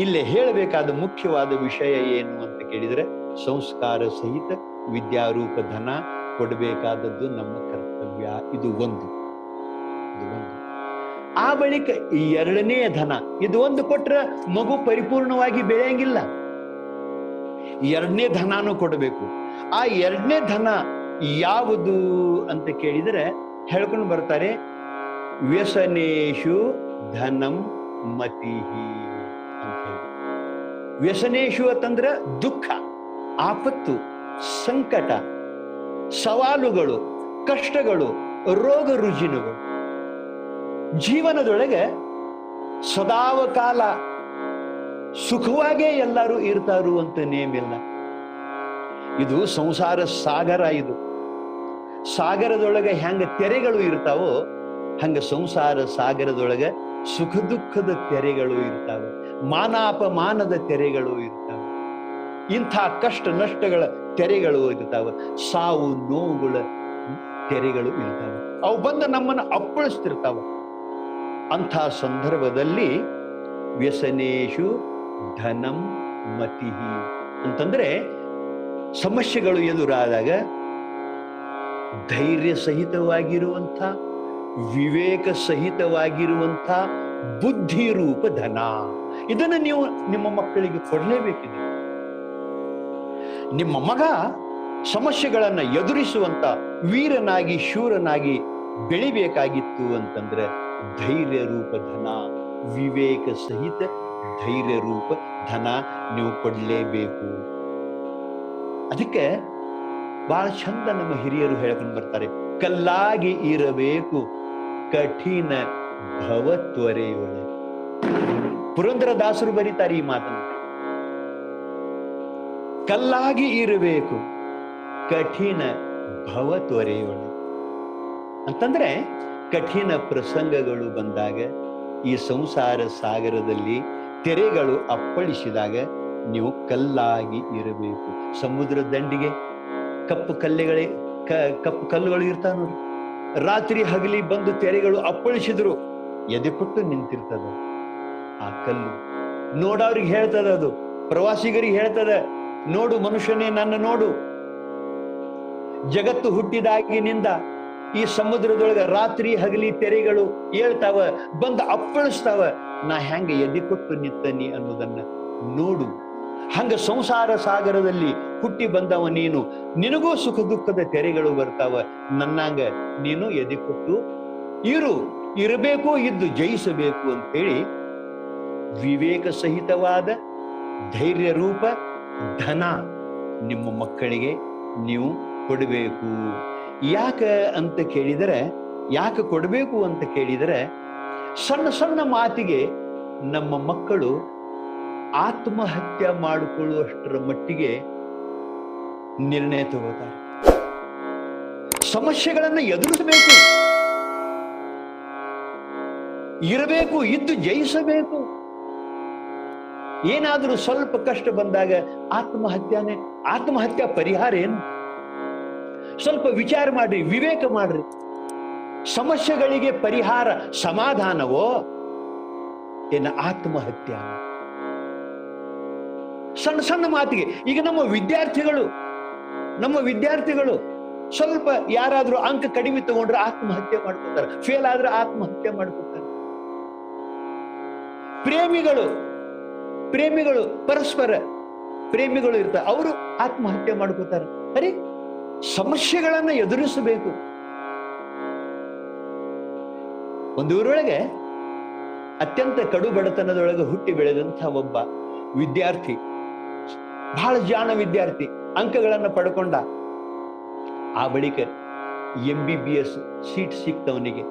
ಇಲ್ಲೇ ಹೇಳಬೇಕಾದ ಮುಖ್ಯವಾದ ವಿಷಯ ಏನು ಅಂತ ಕೇಳಿದ್ರೆ, ಸಂಸ್ಕಾರ ಸಹಿತ ವಿದ್ಯಾರೂಪ ಧನ ಕೊಡಬೇಕಾದದ್ದು ನಮ್ಮ ಕರ್ತವ್ಯ. ಇದು ಒಂದು. ಆ ಬಳಿಕ ಈ 2ನೇ ಧನ, ಇದು ಒಂದು ಕೊಟ್ರೆ ಮಗು ಪರಿಪೂರ್ಣವಾಗಿ ಬೆಳೆಯಂಗಿಲ್ಲ, 2ನೇ ಧನಾನು ಕೊಡಬೇಕು. ಆ 2ನೇ ಧನ ಯಾವುದು ಅಂತ ಕೇಳಿದರೆ ಹೇಳ್ಕೊಂಡು ಬರ್ತಾರೆ, ವ್ಯಸನೇಶು ಧನಂ ಮತಿಹಿ ಅಂತ ಹೇಳಿ. ವ್ಯಸನೇಶು ಅಂತಂದ್ರೆ ದುಃಖ, ಆಪತ್ತು, ಸಂಕಟ, ಸವಾಲುಗಳು, ಕಷ್ಟಗಳು, ರೋಗ ರುಜಿನಗಳು ಜೀವನದೊಳಗೆ ಸದಾವಕಾಲ ಸುಖವಾಗೇ ಎಲ್ಲರೂ ಇರ್ತಾರು ಅಂತ ನೇಮಿಲ್ಲ. ಇದು ಸಂಸಾರ ಸಾಗರ. ಇದು ಸಾಗರದೊಳಗೆ ಹೆಂಗ ತೆರೆಗಳು ಇರ್ತಾವೋ ಹಂಗ ಸಂಸಾರ ಸಾಗರದೊಳಗೆ ಸುಖ ದುಃಖದ ತೆರೆಗಳು ಇರ್ತಾವೆ, ಮಾನಾಪಮಾನದ ತೆರೆಗಳು ಇರ್ತಾವೆ, ಇಂಥ ಕಷ್ಟ ನಷ್ಟಗಳ ತೆರೆಗಳು ಇರ್ತಾವೆ, ಸಾವು ನೋವುಗಳ ತೆರೆಗಳು ಇರ್ತಾವೆ. ಅವು ಬಂದು ನಮ್ಮನ್ನು ಅಪ್ಪಳಿಸ್ತಿರ್ತಾವ. ಅಂಥ ಸಂದರ್ಭದಲ್ಲಿ ವ್ಯಸನೇಶು ಧನಂ ಮತಿಹಿ ಅಂತಂದ್ರೆ, ಸಮಸ್ಯೆಗಳು ಎದುರಾದಾಗ ಧೈರ್ಯ ಸಹಿತವಾಗಿರುವಂಥ, ವಿವೇಕ ಸಹಿತವಾಗಿರುವಂಥ ಬುದ್ಧಿ ರೂಪ ಧನ, ಇದನ್ನು ನೀವು ನಿಮ್ಮ ಮಕ್ಕಳಿಗೆ ಕೊಡಲೇಬೇಕಿದೆ. ನಿಮ್ಮ ಮಗ ಸಮಸ್ಯೆಗಳನ್ನ ಎದುರಿಸುವಂತ ವೀರನಾಗಿ ಶೂರನಾಗಿ ಬೆಳಿಬೇಕಾಗಿತ್ತು ಅಂತಂದ್ರೆ ಧೈರ್ಯ ರೂಪ ಧನ, ವಿವೇಕ ಸಹಿತ ಧೈರ್ಯ ರೂಪ ಧನ ನೀವು ಕೊಡಲೇಬೇಕು. ಅದಕ್ಕೆ ಬಹಳ ಚಂದ ನಮ್ಮ ಹಿರಿಯರು ಹೇಳ್ಕೊಂಡು ಬರ್ತಾರೆ, ಕಲ್ಲಾಗಿ ಇರಬೇಕು ಕಠಿಣ ಭವತ್ವರೆಯೊಳೆ. ಪುರಂದರದಾಸರು ಬರೀತಾರೆ ಈ ಮಾತನ್ನು, ಕಲ್ಲಾಗಿ ಇರಬೇಕು ಕಠಿಣ ಭವತ್ವರೆಯೊಳೆ ಅಂತಂದ್ರೆ, ಕಠಿಣ ಪ್ರಸಂಗಗಳು ಬಂದಾಗ, ಈ ಸಂಸಾರ ಸಾಗರದಲ್ಲಿ ತೆರೆಗಳು ಅಪ್ಪಳಿಸಿದಾಗ ನೀವು ಕಲ್ಲಾಗಿ ಇರಬೇಕು. ಸಮುದ್ರ ದಂಡಿಗೆ ಕಪ್ಪು ಕಲ್ಲುಗಳು ಇರ್ತಾವ ನೋಡಿ, ರಾತ್ರಿ ಹಗಲಿ ಬಂದು ತೆರೆಗಳು ಅಪ್ಪಳಿಸಿದ್ರು ಎದೆ ಕೊಟ್ಟು ನಿಂತಿರ್ತದ ಆ ಕಲ್ಲು. ನೋಡವ್ರಿಗೆ ಹೇಳ್ತದ, ಅದು ಪ್ರವಾಸಿಗರಿಗೆ ಹೇಳ್ತದ, ನೋಡು ಮನುಷ್ಯನೇ ನನ್ನ ನೋಡು, ಜಗತ್ತು ಹುಟ್ಟಿದಾಗಿನಿಂದ ಈ ಸಮುದ್ರದೊಳಗ ರಾತ್ರಿ ಹಗಲಿ ತೆರೆಗಳು ಹೇಳ್ತಾವ, ಬಂದು ಅಪ್ಪಳಿಸ್ತಾವ, ನಾ ಹೆಂಗ ಎದೆ ಕೊಟ್ಟು ನಿಂತನಿ ಅನ್ನೋದನ್ನ ನೋಡು. ಹಂಗ ಸಂಸಾರ ಸಾಗರದಲ್ಲಿ ಹುಟ್ಟಿ ಬಂದವ ನೀನು, ನಿನಗೂ ಸುಖ ದುಃಖದ ತೆರೆಗಳು ಬರ್ತಾವ, ನನ್ನಂಗ ನೀನು ಎದೆ ಕೊಟ್ಟು ಇರಬೇಕು, ಇದ್ದು ಜಯಿಸಬೇಕು ಅಂತ ಹೇಳಿ ವಿವೇಕ ಸಹಿತವಾದ ಧೈರ್ಯ ರೂಪ ಧನ ನಿಮ್ಮ ಮಕ್ಕಳಿಗೆ ನೀವು ಕೊಡಬೇಕು. ಯಾಕೆ ಅಂತ ಕೇಳಿದರೆ, ಯಾಕೆ ಕೊಡಬೇಕು ಅಂತ ಕೇಳಿದರೆ, ಸಣ್ಣ ಸಣ್ಣ ಮಾತಿಗೆ ನಮ್ಮ ಮಕ್ಕಳು ಆತ್ಮಹತ್ಯೆ ಮಾಡಿಕೊಳ್ಳುವಷ್ಟರ ಮಟ್ಟಿಗೆ ನಿರ್ಣಯ ತಗೋತಾರೆ. ಸಮಸ್ಯೆಗಳನ್ನು ಎದುರಿಸಬೇಕು, ಇರಬೇಕು, ಇದ್ದು ಜಯಿಸಬೇಕು. ಏನಾದರೂ ಸ್ವಲ್ಪ ಕಷ್ಟ ಬಂದಾಗ ಆತ್ಮಹತ್ಯೆ ಪರಿಹಾರ ಏನು? ಸ್ವಲ್ಪ ವಿಚಾರ ಮಾಡ್ರಿ, ವಿವೇಕ ಮಾಡ್ರಿ. ಸಮಸ್ಯೆಗಳಿಗೆ ಪರಿಹಾರ ಸಮಾಧಾನವೋ ಏನ ಆತ್ಮಹತ್ಯೆ? ಸಣ್ಣ ಸಣ್ಣ ಮಾತಿಗೆ ಈಗ ನಮ್ಮ ವಿದ್ಯಾರ್ಥಿಗಳು ಸ್ವಲ್ಪ ಯಾರಾದ್ರೂ ಅಂಕ ಕಡಿಮೆ ತಗೊಂಡ್ರೆ ಆತ್ಮಹತ್ಯೆ ಮಾಡ್ಕೊತಾರೆ, ಫೇಲ್ ಆದ್ರೆ ಆತ್ಮಹತ್ಯೆ ಮಾಡ್ಕೊತಾರೆ. ಪ್ರೇಮಿಗಳು ಪರಸ್ಪರ ಪ್ರೇಮಿಗಳು ಇರ್ತಾರೆ, ಅವರು ಆತ್ಮಹತ್ಯೆ ಮಾಡ್ಕೋತಾರೆ. ಅರೆ, ಸಮಸ್ಯೆಗಳನ್ನ ಎದುರಿಸಬೇಕು. ಒಂದು ಊರೊಳಗೆ ಅತ್ಯಂತ ಕಡು ಬಡತನದೊಳಗೆ ಹುಟ್ಟಿ ಬೆಳೆದಂತ ಒಬ್ಬ ವಿದ್ಯಾರ್ಥಿ, ಬಹಳ ಜಾಣ ವಿದ್ಯಾರ್ಥಿ, ಅಂಕಗಳನ್ನು ಪಡ್ಕೊಂಡ. ಆ ಬಳಿಕ MBBS ಸೀಟ್ ಸಿಕ್ತವನಿಗೆ.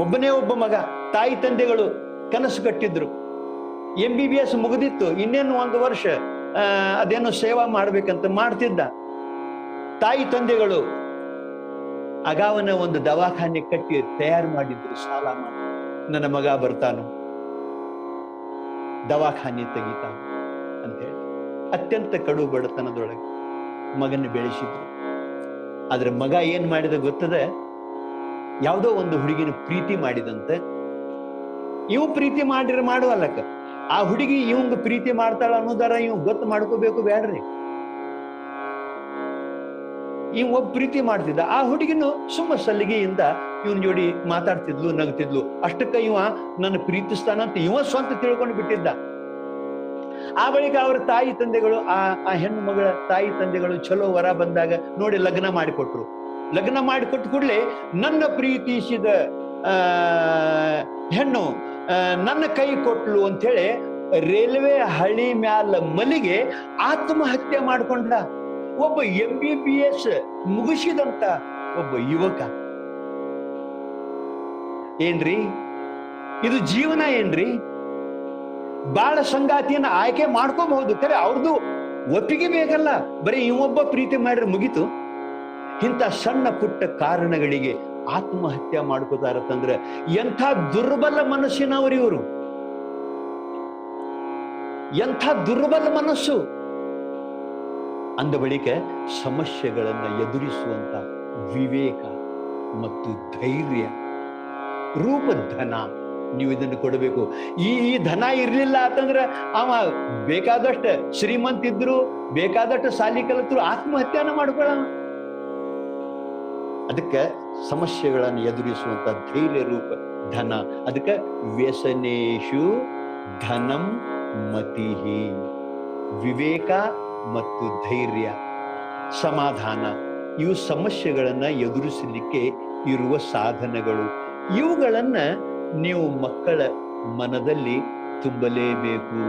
ಒಬ್ಬನೇ ಒಬ್ಬ ಮಗ, ತಾಯಿ ತಂದೆಗಳು ಕನಸು ಕಟ್ಟಿದ್ರು. MBBS ಮುಗಿದಿತ್ತು, ಇನ್ನೇನು 1 ವರ್ಷ ಅದೇನೋ ಸೇವಾ ಮಾಡ್ಬೇಕಂತ ಮಾಡ್ತಿದ್ದ. ತಾಯಿ ತಂದೆಗಳು ಅಗಾವನ ಒಂದು ದವಾಖಾನೆ ಕಟ್ಟಿ ತಯಾರು ಮಾಡಿದ್ರು, ಸಾಲ ಮಾಡಿ. ನನ್ನ ಮಗ ಬರ್ತಾನೋ, ದವಾಖಾನೆ ತೆಗಿತಾನ ಅಂತ ಹೇಳಿ ಅತ್ಯಂತ ಕಡು ಬಡತನದೊಳಗೆ ಮಗನ ಬೆಳೆಸಿದ್ರು. ಆದ್ರೆ ಮಗ ಏನ್ ಮಾಡಿದ ಗೊತ್ತದ? ಯಾವುದೋ ಒಂದು ಹುಡುಗಿನ ಪ್ರೀತಿ ಮಾಡಿದಂತೆ. ಇವು ಪ್ರೀತಿ ಮಾಡುವಲ್ಲಕ್ಕ, ಆ ಹುಡುಗಿ ಇವಂಗ ಪ್ರೀತಿ ಮಾಡ್ತಾಳ ಅನ್ನೋದಾರ ಇವ್ ಗೊತ್ತು ಮಾಡ್ಕೋಬೇಕು ಬೇಡ್ರಿ. ಇವ್ ಒಬ್ಬ ಪ್ರೀತಿ ಮಾಡ್ತಿದ್ದ, ಆ ಹುಡುಗಿನು ಸುಮ್ಮ ಸಲ್ಲಿಗೆಯಿಂದ ಇವನ್ ಜೋಡಿ ಮಾತಾಡ್ತಿದ್ಲು, ನಗ್ತಿದ್ಲು. ಅಷ್ಟಕ್ಕ ಇವ ನನ್ನ ಪ್ರೀತಿಸ್ತಾನಂತ ಇವ ಸ್ವಂತ ತಿಳ್ಕೊಂಡು ಬಿಟ್ಟಿದ್ದ. ಆ ಬಳಿಕ ಅವ್ರ ತಾಯಿ ತಂದೆಗಳು, ಆ ಹೆಣ್ಣು ಮಗಳ ತಾಯಿ ತಂದೆಗಳು ಚಲೋ ವರ ಬಂದಾಗ ನೋಡಿ ಲಗ್ನ ಮಾಡಿಕೊಟ್ರು. ಲಗ್ನ ಮಾಡಿಕೊಟ್ಟು ಕೂಡಲೇ ನನ್ನ ಪ್ರೀತಿಸಿದ ಹೆಣ್ಣು ನನ್ನ ಕೈ ಕೊಟ್ಲು ಅಂತ ಹೇಳಿ ರೈಲ್ವೆ ಹಳಿ ಮ್ಯಾಲ ಮಲಿಗೆ ಆತ್ಮಹತ್ಯೆ ಮಾಡ್ಕೊಂಡ ಒಬ್ಬ MBBS ಮುಗಿಸಿದಂತ ಒಬ್ಬ ಯುವಕ. ಏನ್ರಿ ಇದು ಜೀವನ? ಏನ್ರಿ? ಬಾಳ ಸಂಗಾತಿಯನ್ನ ಆಯ್ಕೆ ಮಾಡ್ಕೋಬಹುದು, ಖರೆ ಅವ್ರದ್ದು ಒಪ್ಪಿಗೆ ಬೇಕಲ್ಲ. ಬರೀ ಇವೊಬ್ಬ ಪ್ರೀತಿ ಮಾಡ್ರೆ ಮುಗಿತು. ಇಂಥ ಸಣ್ಣ ಪುಟ್ಟ ಕಾರಣಗಳಿಗೆ ಆತ್ಮಹತ್ಯೆ ಮಾಡ್ಕೋತಾರತ್ತಂದ್ರೆ ಎಂಥ ದುರ್ಬಲ ಮನಸ್ಸಿನವರು ಇವರು, ಎಂಥ ದುರ್ಬಲ ಮನಸ್ಸು. ಅಂದ ಬಳಿಕ ಸಮಸ್ಯೆಗಳನ್ನ ಎದುರಿಸುವಂತ ವಿವೇಕ ಮತ್ತು ಧೈರ್ಯ ರೂಪ ಧನ ನೀವು ಇದನ್ನು ಕೊಡಬೇಕು. ಈ ಧನ ಇರ್ಲಿಲ್ಲ ಅಂತಂದ್ರೆ ಅವ ಬೇಕಾದಷ್ಟು ಶ್ರೀಮಂತ ಇದ್ರು, ಬೇಕಾದಷ್ಟು ಸಾಲಿ ಕಲಿತರು, ಆತ್ಮಹತ್ಯೆನ ಮಾಡ್ಕೊಳ್ಳ. ಅದಕ್ಕೆ ಸಮಸ್ಯೆಗಳನ್ನು ಎದುರಿಸುವಂತ ಧೈರ್ಯ ರೂಪ ಧನ. ಅದಕ್ಕೆ ವ್ಯಸನೇಶು ಧನಂ ಮತಿಹಿ. ವಿವೇಕ ಮತ್ತು ಧೈರ್ಯ, ಸಮಾಧಾನ, ಇವು ಸಮಸ್ಯೆಗಳನ್ನ ಎದುರಿಸಲಿಕ್ಕೆ ಇರುವ ಸಾಧನಗಳು. ಇವುಗಳನ್ನ ನೀವು ಮಕ್ಕಳ ಮನದಲ್ಲಿ ತುಂಬಲೇಬೇಕು.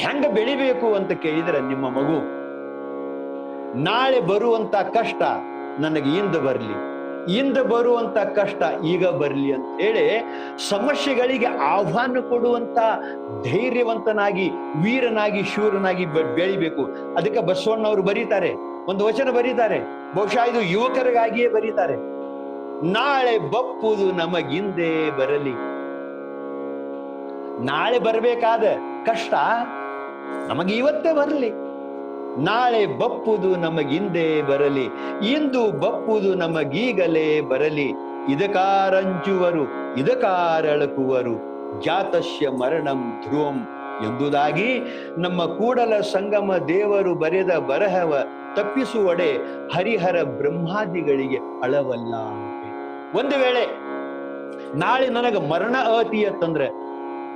ಹೆಂಗ ಬೆಳಿಬೇಕು ಅಂತ ಕೇಳಿದ್ರೆ, ನಿಮ್ಮ ಮಗು ನಾಳೆ ಬರುವಂತ ಕಷ್ಟ ನನಗೆ ಇಂದ ಬರುವಂತ ಕಷ್ಟ ಈಗ ಬರ್ಲಿ ಅಂತ ಹೇಳಿ ಸಮಸ್ಯೆಗಳಿಗೆ ಆಹ್ವಾನ ಕೊಡುವಂತ ಧೈರ್ಯವಂತನಾಗಿ, ವೀರನಾಗಿ, ಶೂರನಾಗಿ ಬೆಳಿಬೇಕು. ಅದಕ್ಕೆ ಬಸವಣ್ಣವರು ಬರೀತಾರೆ, ಒಂದು ವಚನ ಬರೀತಾರೆ, ಬಹುಶಃ ಇದು ಯುವಕರಿಗಾಗಿಯೇ ಬರೀತಾರೆ. ನಾಳೆ ಬಪ್ಪುದು ನಮಗಿಂದೇ ಬರಲಿ. ನಾಳೆ ಬರಬೇಕಾದ ಕಷ್ಟ ನಮಗೆ ಇವತ್ತೇ ಬರಲಿ. ನಾಳೆ ಬಪ್ಪುದು ನಮಗಿಂದೇ ಬರಲಿ, ಇಂದು ಬಪ್ಪುದು ನಮಗೀಗಲೇ ಬರಲಿ. ಇದಕಾರಂಚುವರು ಇದಕಾರಳಕುವರು, ಜಾತಸ್ಯ ಮರಣಂ ಧ್ರುವಂ ಎಂಬುದಾಗಿ ನಮ್ಮ ಕೂಡಲ ಸಂಗಮ ದೇವರು ಬರೆದ ಬರಹವ ತಪ್ಪಿಸುವಡೆ ಹರಿಹರ ಬ್ರಹ್ಮಾದಿಗಳಿಗೆ ಅಳವಲ್ಲ. ಒಂದು ವೇಳೆ ನಾಳೆ ನನಗೆ ಮರಣ ಅತಿ ಅಂತಂದ್ರೆ,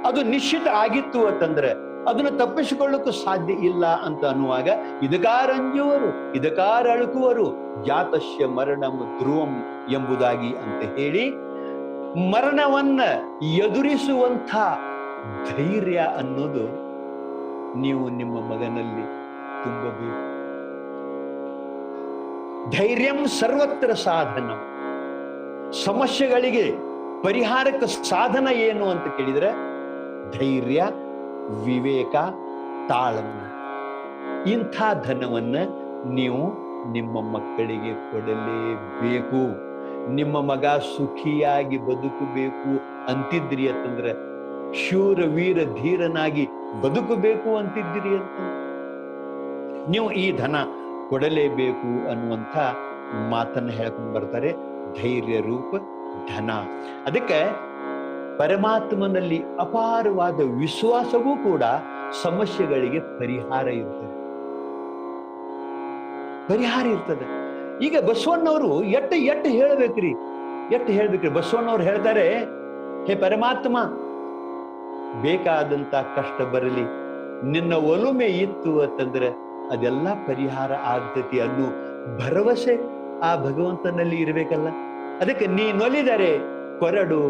ಅದು ನಿಶ್ಚಿತ ಆಗಿತ್ತು ಅಂತಂದ್ರೆ ಅದನ್ನು ತಪ್ಪಿಸಿಕೊಳ್ಳಕ್ಕೂ ಸಾಧ್ಯ ಇಲ್ಲ ಅಂತ ಅನ್ನುವಾಗ ಇದಕಾರಂಜುವರು ಇದಕಾರಳುಕುವರು ಜಾತಸ್ಯ ಮರಣಂ ಧ್ರುವಂ ಎಂಬುದಾಗಿ ಅಂತ ಹೇಳಿ ಮರಣವನ್ನ ಎದುರಿಸುವಂಥ ಧೈರ್ಯ ಅನ್ನೋದು ನೀವು ನಿಮ್ಮ ಮಗನಲ್ಲಿ ತುಂಬಬೇಕು. ಧೈರ್ಯಂ ಸರ್ವತ್ರ ಸಾಧನ. ಸಮಸ್ಯೆಗಳಿಗೆ ಪರಿಹಾರಕ್ಕೆ ಸಾಧನ ಏನು ಅಂತ ಕೇಳಿದ್ರೆ ಧೈರ್ಯ, ವಿವೇಕ, ತಾಳ್ಮೆ. ಇಂಥ ಧನವನ್ನ ನೀವು ನಿಮ್ಮ ಮಕ್ಕಳಿಗೆ ಕೊಡಲೇಬೇಕು. ನಿಮ್ಮ ಮಗ ಸುಖಿಯಾಗಿ ಬದುಕಬೇಕು ಅಂತಿದ್ರಿ ಅಂತಂದ್ರೆ, ಶೂರ ವೀರ ಧೀರನಾಗಿ ಬದುಕಬೇಕು ಅಂತಿದ್ದೀರಿ ಅಂತ ನೀವು ಈ ಧನ ಕೊಡಲೇಬೇಕು ಅನ್ನುವಂಥ ಮಾತನ್ನ ಹೇಳ್ಕೊಂಡು ಬರ್ತಾರೆ. ಧೈರ್ಯ ರೂಪ ಧನ. ಅದಕ್ಕೆ ಪರಮಾತ್ಮನಲ್ಲಿ ಅಪಾರವಾದ ವಿಶ್ವಾಸವೂ ಕೂಡ ಸಮಸ್ಯೆಗಳಿಗೆ ಪರಿಹಾರ ಇರ್ತದೆ. ಈಗ ಬಸವಣ್ಣವರು ಎಟ್ಟು ಹೇಳ್ಬೇಕ್ರಿ. ಬಸವಣ್ಣವ್ರು ಹೇಳ್ತಾರೆ, ಹೇ ಪರಮಾತ್ಮ, ಬೇಕಾದಂತ ಕಷ್ಟ ಬರಲಿ, ನಿನ್ನ ಒಲುಮೆ ಇತ್ತು ಅಂತಂದ್ರೆ ಅದೆಲ್ಲ ಪರಿಹಾರ ಆಗ್ತತಿ ಅನ್ನೋ ಭರವಸೆ ಆ ಭಗವಂತನಲ್ಲಿ ಇರಬೇಕಲ್ಲ. ಅದಕ್ಕೆ ನೀನೊಲಿದರೆ ಕೊರಡು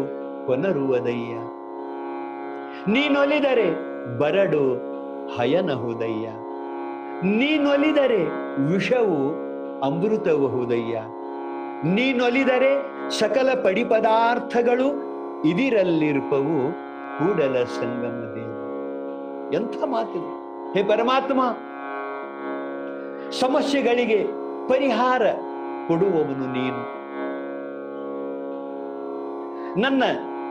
ಕೊನರುವುದಯ್ಯ, ನೀನೊಲಿದರೆ ಬರಡು ಹಯನಹುದಯ್ಯ, ನೀನೊಲಿದರೆ ವಿಷವು ಅಮೃತಬಹುದಯ್ಯ, ನೀನೊಲಿದರೆ ಸಕಲ ಪಡಿ ಪದಾರ್ಥಗಳು ಇದಿರಲ್ಲಿರ್ಪವು ಕೂಡಲ ಸಂಗಮ ದೇವ. ಎಂಥ ಮಾತಿದೆ. ಹೇ ಪರಮಾತ್ಮ, ಸಮಸ್ಯೆಗಳಿಗೆ ಪರಿಹಾರ ಕೊಡುವವನು ನೀನು, ನನ್ನ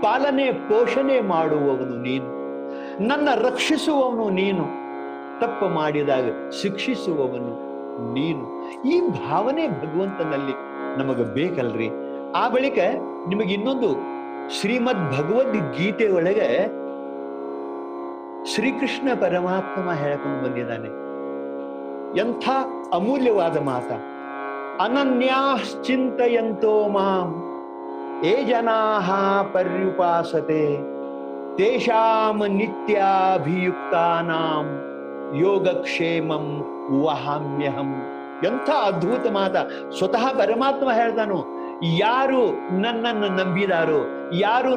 ಪಾಲನೆ ಪೋಷಣೆ ಮಾಡುವವನು ನೀನು, ನನ್ನ ರಕ್ಷಿಸುವವನು ನೀನು, ತಪ್ಪು ಮಾಡಿದಾಗ ಶಿಕ್ಷಿಸುವವನು ನೀನು. ಈ ಭಾವನೆ ಭಗವಂತನಲ್ಲಿ ನಮಗೆ ಬೇಕಲ್ರಿ. ಆ ಬಳಿಕ ನಿಮಗೆ ಇನ್ನೊಂದು ಶ್ರೀಮದ್ ಭಗವದ್ಗೀತೆ ಒಳಗೆ ಶ್ರೀಕೃಷ್ಣ ಪರಮಾತ್ಮ ಹೇಳ್ಕೊಂಡು ಬಂದಿದ್ದಾನೆ. ಎಂಥ ಅಮೂಲ್ಯವಾದ ಮಾತ. ಅನನ್ಯಾಶ್ಚಿಂತಯಂತೋ ಮಾಂ ಯೇ ಜನಾಃ ಪರ್ಯುಪಾಸತೆ ತೇಷಾಂ ನಿತ್ಯಾಭಿಯುಕ್ತಾನಾಂ ಯೋಗಕ್ಷೇಮಂ ವಹಾಮ್ಯಹಂ. ಎಂಥ ಅದ್ಭುತ ಮಾತ. ಸ್ವತಃ ಪರಮಾತ್ಮ ಹೇಳ್ತಾನು, ಯಾರು ನನ್ನನ್ನು ನಂಬಿದಾರೋ, ಯಾರು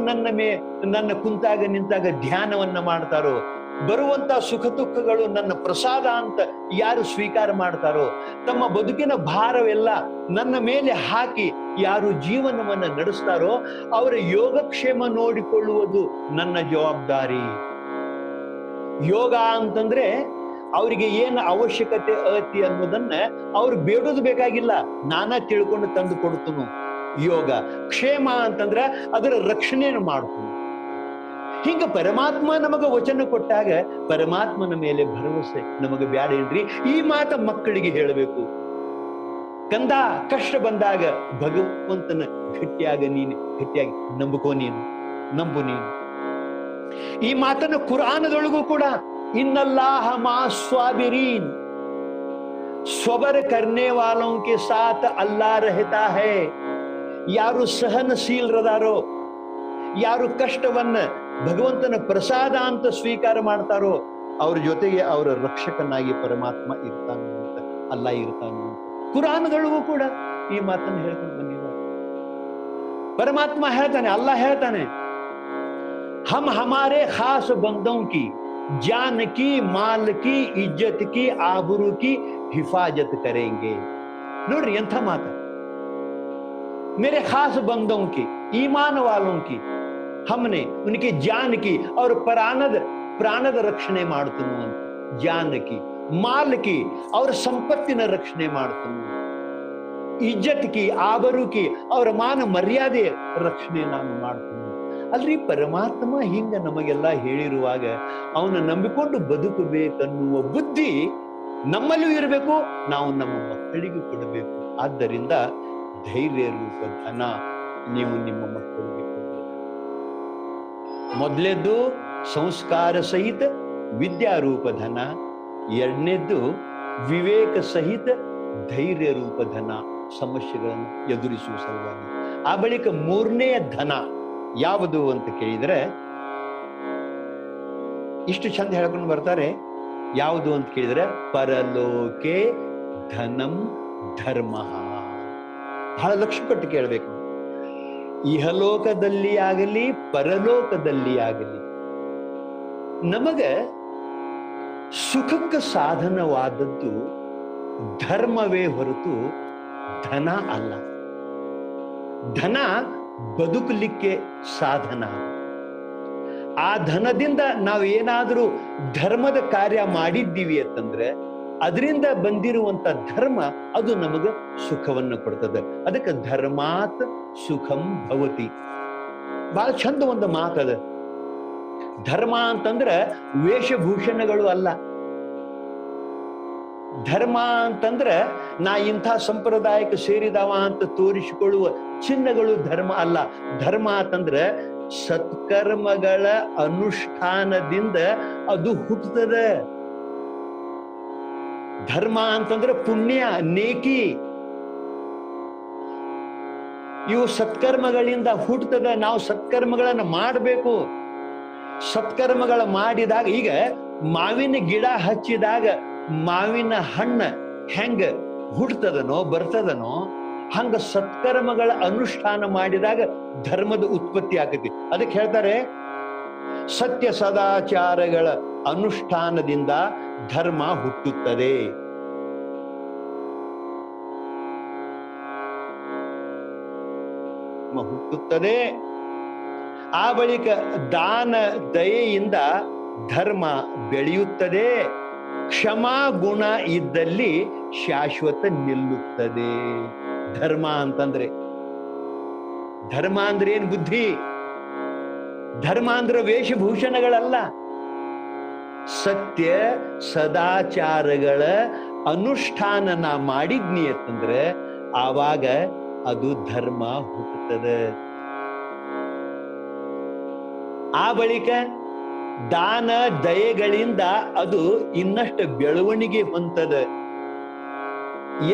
ನನ್ನ ಕುಂತಾಗ ನಿಂತಾಗ ಧ್ಯಾನವನ್ನ ಮಾಡ್ತಾರೋ, ಬರುವಂತ ಸುಖ ದುಃಖಗಳು ನನ್ನ ಪ್ರಸಾದ ಅಂತ ಯಾರು ಸ್ವೀಕಾರ ಮಾಡ್ತಾರೋ, ತಮ್ಮ ಬದುಕಿನ ಭಾರವೆಲ್ಲ ನನ್ನ ಮೇಲೆ ಹಾಕಿ ಯಾರು ಜೀವನವನ್ನ ನಡೆಸ್ತಾರೋ ಅವರ ಯೋಗಕ್ಷೇಮ ನೋಡಿಕೊಳ್ಳುವುದು ನನ್ನ ಜವಾಬ್ದಾರಿ. ಯೋಗ ಅಂತಂದ್ರೆ ಅವರಿಗೆ ಏನು ಅವಶ್ಯಕತೆ ಅತಿ ಅನ್ನೋದನ್ನ ಅವ್ರು ಬೇಡೋದು ಬೇಕಾಗಿಲ್ಲ, ನಾನಾ ತಿಳ್ಕೊಂಡು ತಂದು ಕೊಡ್ತನು. ಯೋಗ ಕ್ಷೇಮ ಅಂತಂದ್ರೆ ಅದರ ರಕ್ಷಣೆಯನ್ನು ಮಾಡ್ತೀನಿ. ಹಿಂಗ ಪರಮಾತ್ಮ ನಮಗ ವಚನ ಕೊಟ್ಟಾಗ ಪರಮಾತ್ಮನ ಮೇಲೆ ಭರವಸೆ ನಮಗೆ ಬ್ಯಾಡ ಏನ್ರಿ. ಈ ಮಾತ ಮಕ್ಕಳಿಗೆ ಹೇಳಬೇಕು. ಕಂದ, ಕಷ್ಟ ಬಂದಾಗ ಭಗವಂತನ ಗಟ್ಟಿಯಾಗಿ ನಂಬು ನೀನು. ಈ ಮಾತನ್ನು ಕುರಾನದೊಳಗೂ ಕೂಡ ಇನ್ನಲ್ಲಾಹ ಮಾ ಸ್ವಾಬಿರೀನ್, ಸ್ವಬರ ಕರ್ನೆ ವಾಲೋಂ ಕೆ ಸಾಥ್ ಅಲ್ಲಾ ರಹತಾ ಹೈ. ಯಾರು ಸಹನಶೀಲರದಾರೋ, ಯಾರು ಕಷ್ಟವನ್ನ ಭಗವಂತನ ಪ್ರಸಾದ ಅಂತ ಸ್ವೀಕಾರ ಮಾಡ್ತಾರೋ ಅವ್ರ ಜೊತೆಗೆ ಅವರ ರಕ್ಷಕನಾಗಿ ಪರಮಾತ್ಮ ಇರ್ತಾನೆ ಅಂತ, ಅಲ್ಲ ಇರ್ತಾನೆ ಅಂತ ಕುರಾನದೊಳಗೂ ಕೂಡ ಈ ಮಾತನ್ನು ಹೇಳ್ಕೊಂಡು ಬಂದಿದ್ದಾರೆ. ಪರಮಾತ್ಮ ಹೇಳ್ತಾನೆ, ಅಲ್ಲ ಹೇಳ್ತಾನೆ, ಹಮ್ ಹಮಾರೆ ಖಾಸ್ ಬಂದೋಂ ಕಿ ಜಾನ್ ಕಿ ಮಾಲ್ ಕಿ ಇಜ್ಜತ್ ಕಿ ಆಬರು ಕಿ ಹಿಫಾಜತ್ ಕರೆಂಗೆ. ನೋಡ್ರಿ ಎಂಥ ಮಾತ. मेरे खास बंदों की, ईमान वालों की हमने उनकी जान की और ಪ್ರಾಣದ ರಕ್ಷಣೆ ಮಾಡ್ತನು ಅಂತ. ಜಾನಕಿ ಮಾಲ್ಕಿ ಅವರ ಸಂಪತ್ತಿನ ರಕ್ಷಣೆ ಮಾಡ್ತನು. ಇಜ್ಜತ್ ಕಿ ಆಬರು ಕಿ ಅವರ ಮಾನ ಮರ್ಯಾದೆ ರಕ್ಷಣೆ ನಾನು ಮಾಡ್ತನು. ಅಲ್ರಿ ಪರಮಾತ್ಮ ಹಿಂಗ ನಮಗೆಲ್ಲ ಹೇಳಿರುವಾಗ ಅವನ ನಂಬಿಕೊಂಡು ಬದುಕಬೇಕನ್ನುವ ಬುದ್ಧಿ ನಮ್ಮಲ್ಲೂ ಇರಬೇಕು, ನಾವು ನಮ್ಮ ಮಕ್ಕಳಿಗೂ ಕೊಡಬೇಕು. ಆದ್ದರಿಂದ ಧೈರ್ಯ ರೂಪ ಧನ ನೀವು ನಿಮ್ಮ ಮಕ್ಕಳಿಗೆ ಕೊಡಬೇಕು. ಮೊದಲೇದ್ದು ಸಂಸ್ಕಾರ ಸಹಿತ ವಿದ್ಯಾರೂಪ ಧನ, ಎರಡನೇದ್ದು ವಿವೇಕ ಸಹಿತ ಧೈರ್ಯ ರೂಪ ಧನ, ಸಮಸ್ಯೆಗಳನ್ನು ಎದುರಿಸುವ ಸಲುವಾಗಿ. ಆ ಬಳಿಕ ಮೂರನೆಯ ಧನ ಯಾವುದು ಅಂತ ಕೇಳಿದ್ರೆ ಇಷ್ಟು ಚಂದ ಹೇಳ್ಕೊಂಡು ಬರ್ತಾರೆ. ಯಾವುದು ಅಂತ ಕೇಳಿದ್ರೆ ಪರಲೋಕೆ ಧನಂ ಧರ್ಮ. ಬಹಳ ಲಕ್ಷ್ಯ ಕೊಟ್ಟು ಕೇಳಬೇಕು. ಇಹಲೋಕದಲ್ಲಿ ಆಗಲಿ ಪರಲೋಕದಲ್ಲಿ ಆಗಲಿ ನಮಗ ಸುಖಕ್ಕೆ ಸಾಧನವಾದದ್ದು ಧರ್ಮವೇ ಹೊರತು ಧನ ಅಲ್ಲ. ಧನ ಬದುಕಲಿಕ್ಕೆ ಸಾಧನ. ಆ ಧನದಿಂದ ನಾವು ಏನಾದರೂ ಧರ್ಮದ ಕಾರ್ಯ ಮಾಡಿದ್ದೀವಿ ಅಂತಂದ್ರೆ ಅದರಿಂದ ಬಂದಿರುವಂತ ಧರ್ಮ ಅದು ನಮಗೆ ಸುಖವನ್ನು ಕೊಡ್ತದೆ. ಅದಕ್ಕೆ ಧರ್ಮಾತ್ ಸುಖಂ ಭವತಿ. ಬಹಳ ಚಂದ ಒಂದು ಮಾತದ. ಧರ್ಮ ಅಂತಂದ್ರೆ ವೇಷಭೂಷಣಗಳು ಅಲ್ಲ. ಧರ್ಮ ಅಂತಂದ್ರೆ ನಾ ಇಂಥ ಸಂಪ್ರದಾಯಕ್ಕೆ ಸೇರಿದವ ಅಂತ ತೋರಿಸಿಕೊಳ್ಳುವ ಚಿಹ್ನೆಗಳು ಧರ್ಮ ಅಲ್ಲ. ಧರ್ಮ ಅಂತಂದ್ರೆ ಸತ್ಕರ್ಮಗಳ ಅನುಷ್ಠಾನದಿಂದ ಅದು ಹುಟ್ಟುತ್ತದೆ. ಧರ್ಮ ಅಂತಂದ್ರೆ ಪುಣ್ಯ, ನೇಕಿ, ಇವು ಸತ್ಕರ್ಮಗಳಿಂದ ಹುಟ್ಟುತ್ತದೆ. ನಾವು ಸತ್ಕರ್ಮಗಳನ್ನ ಮಾಡಬೇಕು. ಸತ್ಕರ್ಮಗಳ ಮಾಡಿದಾಗ, ಈಗ ಮಾವಿನ ಗಿಡ ಹಚ್ಚಿದಾಗ ಮಾವಿನ ಹಣ್ಣ ಹೆಂಗ ಹುಟ್ಟುತ್ತದನೋ ಬರ್ತದನೋ ಹಂಗ ಸತ್ಕರ್ಮಗಳ ಅನುಷ್ಠಾನ ಮಾಡಿದಾಗ ಧರ್ಮದ ಉತ್ಪತ್ತಿ ಆಗತಿ. ಅದಕ್ಕೆ ಹೇಳ್ತಾರೆ ಸತ್ಯ ಸದಾಚಾರಗಳ ಅನುಷ್ಠಾನದಿಂದ ಧರ್ಮ ಹುಟ್ಟುತ್ತದೆ. ಹುಟ್ಟುತ್ತದೆ. ಆ ಬಳಿಕ ದಾನ ದಯೆಯಿಂದ ಧರ್ಮ ಬೆಳೆಯುತ್ತದೆ. ಕ್ಷಮಾ ಗುಣ ಇದ್ದಲ್ಲಿ ಶಾಶ್ವತ ನಿಲ್ಲುತ್ತದೆ. ಧರ್ಮ ಅಂತಂದ್ರೆ ಏನ್ ಬುದ್ಧಿ? ಧರ್ಮ ಅಂದ್ರೆ ವೇಷಭೂಷಣಗಳಲ್ಲ. ಸತ್ಯ ಸದಾಚಾರಗಳ ಅನುಷ್ಠಾನ ನಾ ಮಾಡಿದ್ನಿ ಅಂತಂದ್ರೆ ಆವಾಗ ಅದು ಧರ್ಮ ಹುಟ್ಟುತ್ತದೆ. ಆ ಬಳಿಕ ದಾನ ದಯೆಗಳಿಂದ ಅದು ಇನ್ನಷ್ಟು ಬೆಳವಣಿಗೆ ಹೊಂದದ.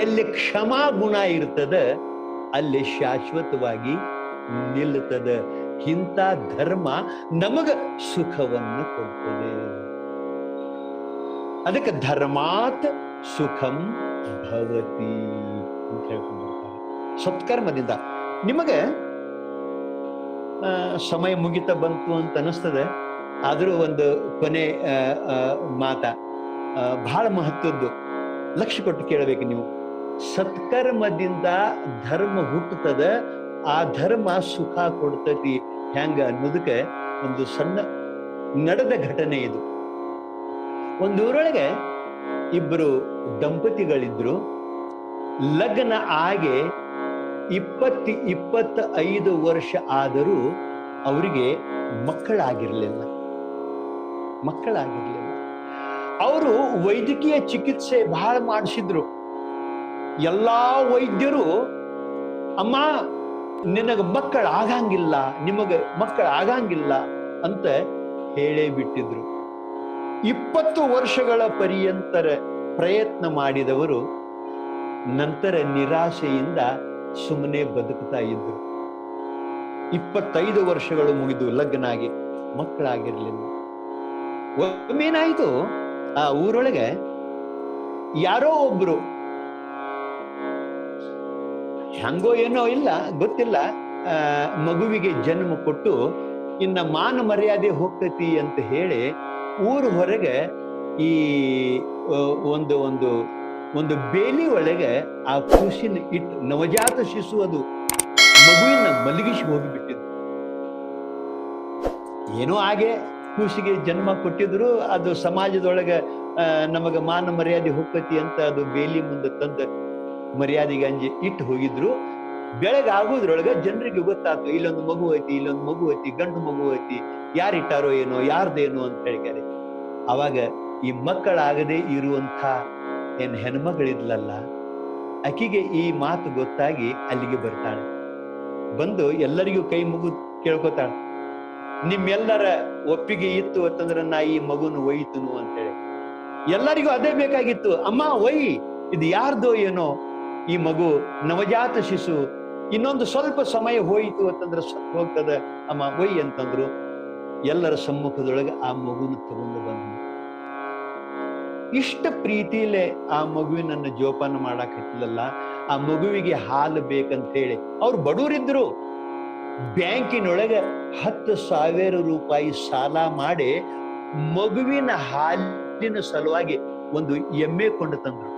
ಎಲ್ಲಿ ಕ್ಷಮಾ ಗುಣ ಇರ್ತದ ಅಲ್ಲಿ ಶಾಶ್ವತವಾಗಿ ನಿಲ್ಲುತ್ತದೆ. ಇಂಥ ಧರ್ಮ ನಮಗ ಸುಖವನ್ನು ಕೊಡ್ತದೆ. ಅದಕ್ಕೆ ಧರ್ಮಾತ್ ಸುಖಂ ಭವತಿ ಅಂತ ಹೇಳ್ಕೊಂಡಿರ್ತಾರೆ. ಸತ್ಕರ್ಮದಿಂದ ನಿಮಗೆ ಸಮಯ ಮುಗಿತಾ ಬಂತು ಅಂತ ಅನಿಸ್ತದೆ. ಆದರೂ ಒಂದು ಕೊನೆ ಮಾತ ಬಹಳ ಮಹತ್ವದ್ದು, ಲಕ್ಷ್ಯ ಕೊಟ್ಟು ಕೇಳಬೇಕು ನೀವು. ಸತ್ಕರ್ಮದಿಂದ ಧರ್ಮ ಹುಟ್ಟುತ್ತದೆ. ಆ ಧರ್ಮ ಸುಖ ಕೊಡ್ತತಿ ಹೆಂಗ ಅನ್ನೋದಕ್ಕೆ ಒಂದು ಸಣ್ಣ ನಡೆದ ಘಟನೆ ಇದು. ಒಂದು ಊರೊಳಗೆ ಇಬ್ಬರು ದಂಪತಿಗಳಿದ್ರು. ಲಗ್ನ ಆಗಿ 25 ವರ್ಷ ಆದರೂ ಅವರಿಗೆ ಮಕ್ಕಳಾಗಿರ್ಲಿಲ್ಲ. ಅವರು ವೈದ್ಯಕೀಯ ಚಿಕಿತ್ಸೆ ಬಹಳ ಮಾಡಿಸಿದ್ರು. ಎಲ್ಲಾ ವೈದ್ಯರು ಅಮ್ಮ ನಿನಗೆ ಮಕ್ಕಳಾಗಂಗಿಲ್ಲ, ನಿಮಗೆ ಮಕ್ಕಳಾಗಂಗಿಲ್ಲ ಅಂತ ಹೇಳೇ ಬಿಟ್ಟಿದ್ರು. 20 ವರ್ಷಗಳ ಪರ್ಯಂತರ ಪ್ರಯತ್ನ ಮಾಡಿದವರು ನಂತರ ನಿರಾಶೆಯಿಂದ ಸುಮ್ಮನೆ ಬದುಕ್ತಾ ಇದ್ರು. 25 ವರ್ಷಗಳು ಮುಗಿದು ಲಗ್ನ ಆಗಿ ಮಕ್ಕಳಾಗಿರ್ಲಿಲ್ಲ. ಒಮ್ಮೇನಾಯ್ತು, ಆ ಊರೊಳಗೆ ಯಾರೋ ಒಬ್ರು ಹೆಂಗೋ ಏನೋ ಇಲ್ಲ ಗೊತ್ತಿಲ್ಲ, ಮಗುವಿಗೆ ಜನ್ಮ ಕೊಟ್ಟು ಇನ್ನ ಮಾನ ಮರ್ಯಾದೆ ಹೋಗ್ತತಿ ಅಂತ ಹೇಳಿ ಊರ ಹೊರಗೆ ಈ ಒಂದು ಬೇಲಿ ಒಳಗೆ ಆ ಕೂಸಿನ ಇಟ್ಟು, ನವಜಾತ ಶಿಶು ಅದು ಮಗುವಿನ ಮಲಗಿಸಿ ಹೋಗಿಬಿಟ್ಟಿದ್ರು. ಏನೋ ಹಾಗೆ ಕೂಸಿಗೆ ಜನ್ಮ ಕೊಟ್ಟಿದ್ರು. ಅದು ಸಮಾಜದೊಳಗೆ ನಮಗ ಮಾನ ಮರ್ಯಾದೆ ಹೋಗ್ತತಿ ಅಂತ ಅದು ಬೇಲಿ ಮುಂದೆ ತಂದು ಮರ್ಯಾದೆಗೆ ಅಂಜಿ ಇಟ್ಟು ಹೋಗಿದ್ರು. ಬೆಳಗಾಗೋದ್ರೊಳಗೆ ಜನರಿಗೆ ಗೊತ್ತಾಯ್ತು, ಇಲ್ಲೊಂದು ಮಗು ಐತಿ, ಗಂಡು ಮಗು ಐತಿ, ಯಾರಿಟ್ಟಾರೋ ಏನೋ, ಯಾರ್ದೇನೋ ಅಂತ ಹೇಳ್ತಾರೆ. ಅವಾಗ ಈ ಮಕ್ಕಳಾಗದೆ ಇರುವಂಥ ಏನ್ ಹೆಣ್ಮಗಳಿದ್ಲಲ್ಲ, ಆಕಿಗೆ ಈ ಮಾತು ಗೊತ್ತಾಗಿ ಅಲ್ಲಿಗೆ ಬರ್ತಾಳೆ. ಬಂದು ಎಲ್ಲರಿಗೂ ಕೈ ಮುಗಿದು ಕೇಳ್ಕೊತಾಳೆ, ನಿಮ್ಮೆಲ್ಲರ ಒಪ್ಪಿಗೆ ಇತ್ತು ಅಂತಂದ್ರೆ ನಾ ಈ ಮಗುನ ಒಯ್ತನು ಅಂತೇಳಿ. ಎಲ್ಲರಿಗೂ ಅದೇ ಬೇಕಾಗಿತ್ತು. ಅಮ್ಮ ಒಯ್, ಇದು ಯಾರ್ದೋ ಏನೋ ಈ ಮಗು, ನವಜಾತ ಶಿಶು, ಇನ್ನೊಂದು ಸ್ವಲ್ಪ ಸಮಯ ಹೋಯಿತು ಅಂತಂದ್ರೆ ಹೋಗ್ತದ, ಅಮ್ಮ ಒಯ್ ಅಂತಂದ್ರು. ಎಲ್ಲರ ಸಮ್ಮುಖದೊಳಗೆ ಆ ಮಗುನ ತಗೊಂಡು ಬಂದು ಇಷ್ಟ ಪ್ರೀತಿಲೇ ಆ ಮಗುವಿನನ್ನ ಜೋಪಾನ ಮಾಡಕ್ ಹತ್ತಿಲ್ಲಲ್ಲ. ಆ ಮಗುವಿಗೆ ಹಾಲು ಬೇಕಂತ ಹೇಳಿ ಅವ್ರು ಬಡವರಿದ್ರು. ಬ್ಯಾಂಕಿನೊಳಗೆ 10,000 ರೂಪಾಯಿ ಸಾಲ ಮಾಡಿ ಮಗುವಿನ ಹಾಲಿನ ಸಲುವಾಗಿ ಒಂದು ಎಮ್ಮೆ ಕೊಂಡು ತಂದ್ರು.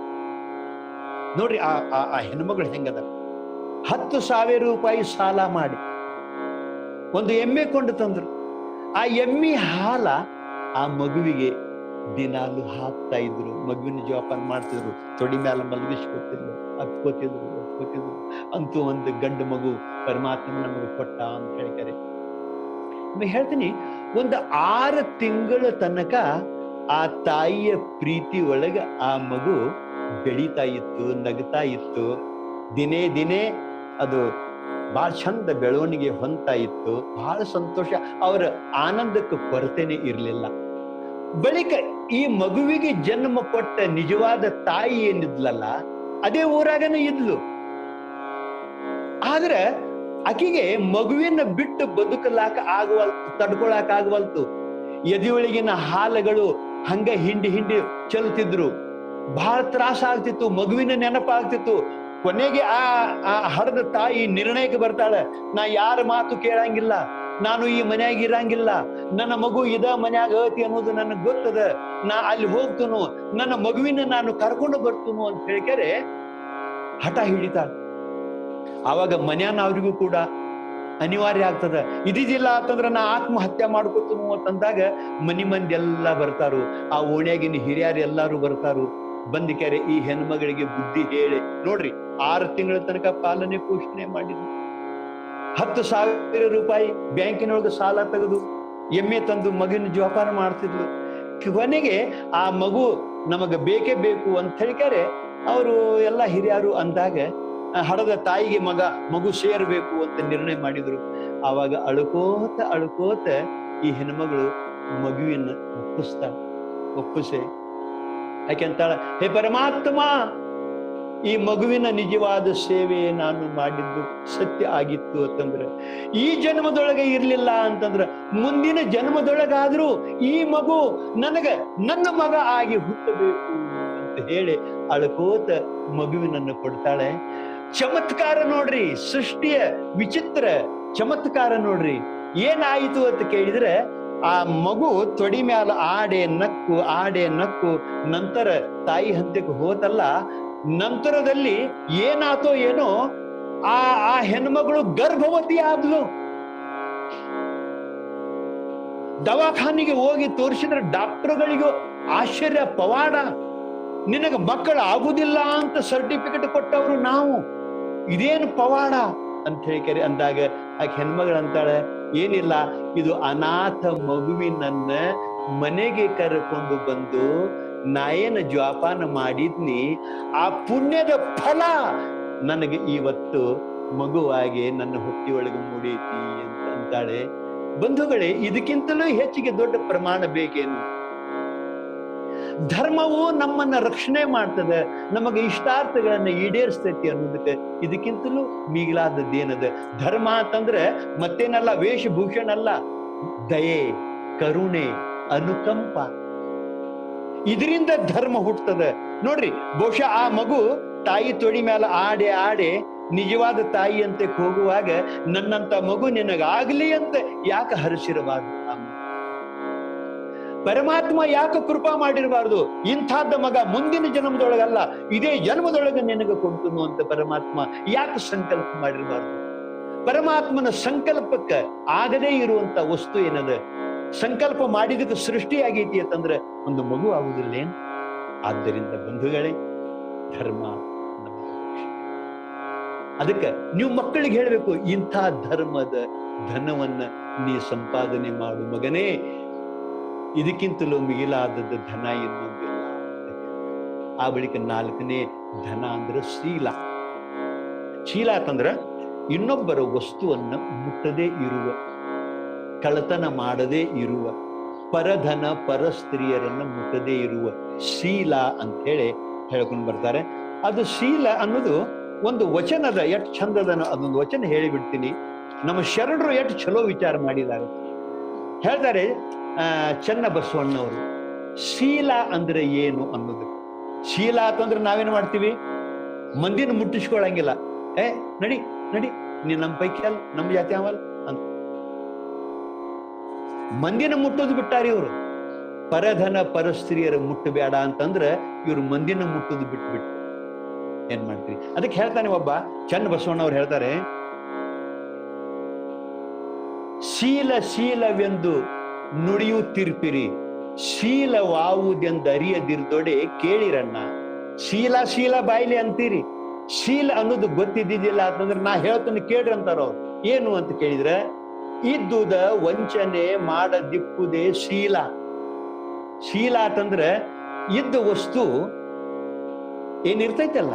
ನೋಡ್ರಿ ಆ ಹೆಣ್ಮಗಳು ಹೆಂಗದ. 10,000 ರೂಪಾಯಿ ಸಾಲ ಮಾಡಿ ಒಂದು ಎಮ್ಮೆ ಕೊಂಡು ತಂದ್ರು. ಆ ಎಮ್ಮಿ ಹಾಲ ಆ ಮಗುವಿಗೆ ದಿನಾಲು ಹಾಕ್ತಾ ಇದ್ರು. ಮಗುವಿನ ಜೋಪಾನ ಮಾಡ್ತಿದ್ರು, ತೊಡಿ ಮ್ಯಾಲ ಮಲಗಿಸ್ಕೊತಿದ್ರು, ಹತ್ಕೋತಿದ್ರು. ಅಂತೂ ಒಂದು ಗಂಡು ಮಗು ಪರಮಾತ್ಮ ನಮಗೆ ಕೊಟ್ಟ ಅಂತ ಹೇಳ್ತಾರೆ. ಹೇಳ್ತೀನಿ, ಒಂದು 6 ತಿಂಗಳ ತನಕ ಆ ತಾಯಿಯ ಪ್ರೀತಿ ಒಳಗ ಆ ಮಗು ಬೆಳೀತಾ ಇತ್ತು, ನಗ್ತಾ ಇತ್ತು. ದಿನೇ ಅದು ಬಹಳ ಚಂದ ಬೆಳವಣಿಗೆ ಹೊಂದ್ತಾ ಇತ್ತು. ಬಹಳ ಸಂತೋಷ, ಅವರ ಆನಂದಕ್ಕೆ ಕೊರತೆನೆ ಇರಲಿಲ್ಲ. ಬಳಿಕ ಈ ಮಗುವಿಗೆ ಜನ್ಮ ಕೊಟ್ಟ ನಿಜವಾದ ತಾಯಿ ಏನಿದ್ಲಲ್ಲ, ಅದೇ ಊರಾಗನೇ ಇದ್ಲು. ಆದ್ರೆ ಆಕಿಗೆ ಮಗುವಿನ ಬಿಟ್ಟು ಬದುಕಲಾಕ ಆಗವಲ್ತು, ತಡ್ಕೊಳಕ್ ಆಗವಲ್ತು. ಎದೆಯೊಳಗಿನ ಹಾಲುಗಳು ಹಂಗ ಹಿಂಡಿ ಚೆಲ್ತಿದ್ರು. ಬಹಳ ತ್ರಾಸ ಆಗ್ತಿತ್ತು, ಮಗುವಿನ ನೆನಪಾಗ್ತಿತ್ತು. ಕೊನೆಗೆ ಆ ಹಡದ ತಾಯಿ ನಿರ್ಣಯಕ್ಕೆ ಬರ್ತಾಳೆ, ನಾ ಯಾರ ಮಾತು ಕೇಳಂಗಿಲ್ಲ, ನಾನು ಈ ಮನ್ಯಾಗ ಇರಂಗಿಲ್ಲ, ನನ್ನ ಮಗು ಇದ ಮನ್ಯಾಗ ಐತಿ ಅನ್ನೋದು ನನಗೆ ಗೊತ್ತದ, ನಾ ಅಲ್ಲಿ ಹೋಗ್ತನು, ನನ್ನ ಮಗುವಿನ ನಾನು ಕರ್ಕೊಂಡು ಬರ್ತನು ಅಂತ ಹೇಳ್ಕರೆ ಹಠ ಹಿಡಿತಾಳ. ಆವಾಗ ಮನ್ಯಾನ ಅವ್ರಿಗೂ ಕೂಡ ಅನಿವಾರ್ಯ ಆಗ್ತದ. ಇದಿಲ್ಲ ಅಂತಂದ್ರ ನಾ ಆತ್ಮಹತ್ಯೆ ಮಾಡ್ಕೊತನು ಅಂತಂದಾಗ ಮಂದಿ ಎಲ್ಲ ಬರ್ತಾರು. ಆ ಓಣ್ಯಾಗಿನ ಹಿರಿಯರು ಎಲ್ಲಾರು ಬರ್ತಾರು. ಬಂದಿಕ್ಯಾರೆ ಈ ಹೆಣ್ಮಗಳಿಗೆ ಬುದ್ಧಿ ಹೇಳಿ. ನೋಡ್ರಿ, 6 ತಿಂಗಳ ತನಕ ಪಾಲನೆ ಪೋಷಣೆ ಮಾಡಿದ್ರು. 10,000 ರೂಪಾಯಿ ಬ್ಯಾಂಕಿನೊಳಗೆ ಸಾಲ ತೆಗೆದು ಎಮ್ಮೆ ತಂದು ಮಗುವಿನ ಜೋಪಾನ ಮಾಡ್ತಿದ್ಲು. ಕೊನೆಗೆ ಆ ಮಗು ನಮಗ ಬೇಕೇ ಬೇಕು ಅಂತ ಹೇಳ್ಕಾರೆ ಅವರು ಎಲ್ಲ ಹಿರಿಯರು ಅಂದಾಗ ಹಡದ ತಾಯಿಗೆ ಮಗು ಸೇರ್ಬೇಕು ಅಂತ ನಿರ್ಣಯ ಮಾಡಿದ್ರು. ಆವಾಗ ಅಳುಕೋತ ಈ ಹೆಣ್ಮಗಳು ಮಗುವಿನ ಒಪ್ಪಿಸೆ ಯಾಕೆಂತಾಳ, ಹೇ ಪರಮಾತ್ಮ, ಈ ಮಗುವಿನ ನಿಜವಾದ ಸೇವೆ ನಾನು ಮಾಡಿದ್ದು ಸತ್ಯ ಆಗಿತ್ತು ಅಂತಂದ್ರೆ, ಈ ಜನ್ಮದೊಳಗೆ ಇರ್ಲಿಲ್ಲ ಅಂತಂದ್ರ ಮುಂದಿನ ಜನ್ಮದೊಳಗಾದ್ರೂ ಈ ಮಗು ನನ್ನ ಮಗ ಆಗಿ ಹುಟ್ಟಬೇಕು ಅಂತ ಹೇಳಿ ಅಳ್ಕೋತ ಮಗುವಿನನ್ನು ಕೊಡ್ತಾಳೆ. ಚಮತ್ಕಾರ ನೋಡ್ರಿ, ಸೃಷ್ಟಿಯ ವಿಚಿತ್ರ ಚಮತ್ಕಾರ ನೋಡ್ರಿ. ಏನಾಯಿತು ಅಂತ ಕೇಳಿದ್ರೆ, ಆ ಮಗು ತೊಡಿ ಮ್ಯಾಲ ಆಡೆ ನಕ್ಕು ನಂತರ ತಾಯಿ ಹಂತಕ್ಕೆ ಹೋತಲ್ಲ. ನಂತರದಲ್ಲಿ ಏನಾತೋ ಏನೋ ಆ ಹೆಣ್ಮಗಳು ಗರ್ಭವತಿ ಆದ್ಲು. ದವಾಖಾನಿಗೆ ಹೋಗಿ ತೋರಿಸಿದ್ರೆ ಡಾಕ್ಟರ್ಗಳಿಗೂ ಆಶ್ಚರ್ಯ, ಪವಾಡ, ನಿನಗೆ ಮಕ್ಕಳು ಆಗುದಿಲ್ಲ ಅಂತ ಸರ್ಟಿಫಿಕೇಟ್ ಕೊಟ್ಟವ್ರು ನಾವು, ಇದೇನು ಪವಾಡ ಅಂತ ಹೇಳ್ಕರಿ ಅಂದಾಗ ಆ ಹೆಣ್ಮಗಳಂತಾಳೆ, ಏನಿಲ್ಲ, ಇದು ಅನಾಥ ಮಗುವಿನನ್ನ ಮನೆಗೆ ಕರೆಕೊಂಡು ಬಂದು ನಾಯೇನ ಜೋಪಾನ ಮಾಡಿದ್ನಿ, ಆ ಪುಣ್ಯದ ಫಲ ನನಗೆ ಇವತ್ತು ಮಗುವಾಗಿ ನನ್ನ ಹೊಟ್ಟೆಯೊಳಗೆ ಮೂಡೈತಿ ಅಂತ ಅಂತಾಳೆ. ಬಂಧುಗಳೇ, ಇದಕ್ಕಿಂತಲೂ ಹೆಚ್ಚಿಗೆ ದೊಡ್ಡ ಪ್ರಮಾಣ ಬೇಕೇನು? ಧರ್ಮವು ನಮ್ಮನ್ನ ರಕ್ಷಣೆ ಮಾಡ್ತದೆ, ನಮಗೆ ಇಷ್ಟಾರ್ಥಗಳನ್ನ ಈಡೇರಿಸ್ತೈತಿ ಅನ್ನೋದಕ್ಕೆ ಇದಕ್ಕಿಂತಲೂ ಮೀಗಲಾದದ್ದೇನದ? ಧರ್ಮ ಅಂತಂದ್ರೆ ಮತ್ತೇನಲ್ಲ, ವೇಷಭೂಷಣ ಅಲ್ಲ, ದಯೆ, ಕರುಣೆ, ಅನುಕಂಪ. ಇದರಿಂದ ಧರ್ಮ ಹುಟ್ಟುತ್ತದೆ. ನೋಡ್ರಿ, ಬಹುಶಃ ಆ ಮಗು ತಾಯಿ ತೊಡಿ ಮೇಲೆ ಆಡೆ ನಿಜವಾದ ತಾಯಿ ಅಂತ ಹೋಗುವಾಗ ನನ್ನಂತ ಮಗು ನಿನಗಾಗ್ಲಿ ಅಂತ ಯಾಕೆ ಹರಿಸಿರಬಾರ್ದು? ಪರಮಾತ್ಮ ಯಾಕೆ ಕೃಪಾ ಮಾಡಿರಬಾರ್ದು? ಇಂಥದ್ದ ಮಗ ಮುಂದಿನ ಜನ್ಮದೊಳಗಲ್ಲ, ಇದೇ ಜನ್ಮದೊಳಗೆ ನಿನಗೆ ಕೊಡ್ತನು ಅಂತ ಪರಮಾತ್ಮ ಯಾಕೆ ಸಂಕಲ್ಪ ಮಾಡಿರಬಾರ್ದು? ಪರಮಾತ್ಮನ ಸಂಕಲ್ಪಕ್ಕೆ ಆಗದೇ ಇರುವಂತ ವಸ್ತು ಏನದ? ಸಂಕಲ್ಪ ಮಾಡಿದಕ್ಕೆ ಸೃಷ್ಟಿಯಾಗೈತಿ ಅಂತಂದ್ರೆ ಒಂದು ಮಗು ಆಗುದಿಲ್ಲೇನು? ಆದ್ದರಿಂದ ಬಂಧುಗಳೇ, ಧರ್ಮ ಅದಕ್ಕೆ ನೀವು ಮಕ್ಕಳಿಗೆ ಹೇಳ್ಬೇಕು, ಇಂಥ ಧರ್ಮದ ಧನವನ್ನ ನೀ ಸಂಪಾದನೆ ಮಾಡು ಮಗನೇ, ಇದಕ್ಕಿಂತಲೂ ಮಿಗಿಲಾದದ್ದು ಧನ ಇನ್ನೊಂದಿಲ್ಲ. ಆ ಬಳಿಕ 4ನೇ ಧನ ಅಂದ್ರೆ ಶೀಲ. ಶೀಲ ಅಂತಂದ್ರ ಇನ್ನೊಬ್ಬರ ವಸ್ತುವನ್ನ ಮುಟ್ಟದೇ ಇರುವ, ಕಳ್ಳತನ ಮಾಡದೇ ಇರುವ, ಪರಧನ ಪರಸ್ತ್ರೀಯರನ್ನ ಮುಟ್ಟದೇ ಇರುವ ಶೀಲ ಅಂತ ಹೇಳಿ ಹೇಳ್ಕೊಂಡು ಬರ್ತಾರೆ. ಅದು ಶೀಲ ಅನ್ನೋದು ಒಂದು ವಚನದ ಎಷ್ಟು ಚಂದದ ಅದೊಂದು ವಚನ ಹೇಳಿಬಿಡ್ತೀನಿ. ನಮ್ಮ ಶರಣರು ಎಷ್ಟು ಚಲೋ ವಿಚಾರ ಮಾಡಿದ್ದಾರೆ. ಹೇಳ್ತಾರೆ ಚನ್ನ ಬಸವಣ್ಣವರು, ಶೀಲ ಅಂದ್ರೆ ಏನು ಅನ್ನೋದು. ಶೀಲ ಅಂತಂದ್ರೆ ನಾವೇನು ಮಾಡ್ತೀವಿ? ಮಂದಿನ ಮುಟ್ಟಿಸ್ಕೊಳಂಗಿಲ್ಲ. ನಡಿ ನಡಿ ನೀ ನಮ್ಮ ಪೈಕಿ ಅಲ್ಲ, ನಮ್ಮ ಜಾತಿ ಅವಲ್ಲ ಅಂತ ಮಂದಿನ ಮುಟ್ಟೋದು ಬಿಟ್ಟಾರಿ ಇವರು. ಪರಧನ ಪರಸ್ತ್ರೀಯರ ಮುಟ್ಟಬೇಡ ಅಂತಂದ್ರ ಇವ್ರು ಮಂದಿನ ಮುಟ್ಟೋದು ಬಿಟ್ಟು ಏನ್ ಮಾಡ್ತೀರಿ? ಅದಕ್ಕೆ ಹೇಳ್ತಾನೆ ಒಬ್ಬ ಚನ್ನ ಬಸವಣ್ಣವ್ರು ಹೇಳ್ತಾರೆ, ಶೀಲ ಶೀಲವೆಂದು ನುಡಿಯುತ್ತಿರ್ಪಿರಿ, ಶೀಲವಾವುದೆಂದು ಅರಿಯದಿರ್ದೊಡೆ ಕೇಳಿರಣ್ಣ. ಶೀಲ ಶೀಲ ಬಾಯ್ಲಿ ಅಂತೀರಿ, ಶೀಲ ಅನ್ನೋದು ಗೊತ್ತಿದ್ದಿದ್ದಿಲ್ಲ ಅಂತಂದ್ರೆ ನಾ ಹೇಳ್ತಾನೆ ಕೇಳ್ರಿ ಅಂತಾರ ಅವ್ರು. ಏನು ಅಂತ ಕೇಳಿದ್ರೆ, ಇದ್ದುದ ವಂಚನೆ ಮಾಡದಿಪ್ಪುದೇ ಶೀಲ. ಶೀಲ ಅಂತಂದ್ರೆ ಇದ್ದ ವಸ್ತು ಏನಿರ್ತೈತಲ್ಲ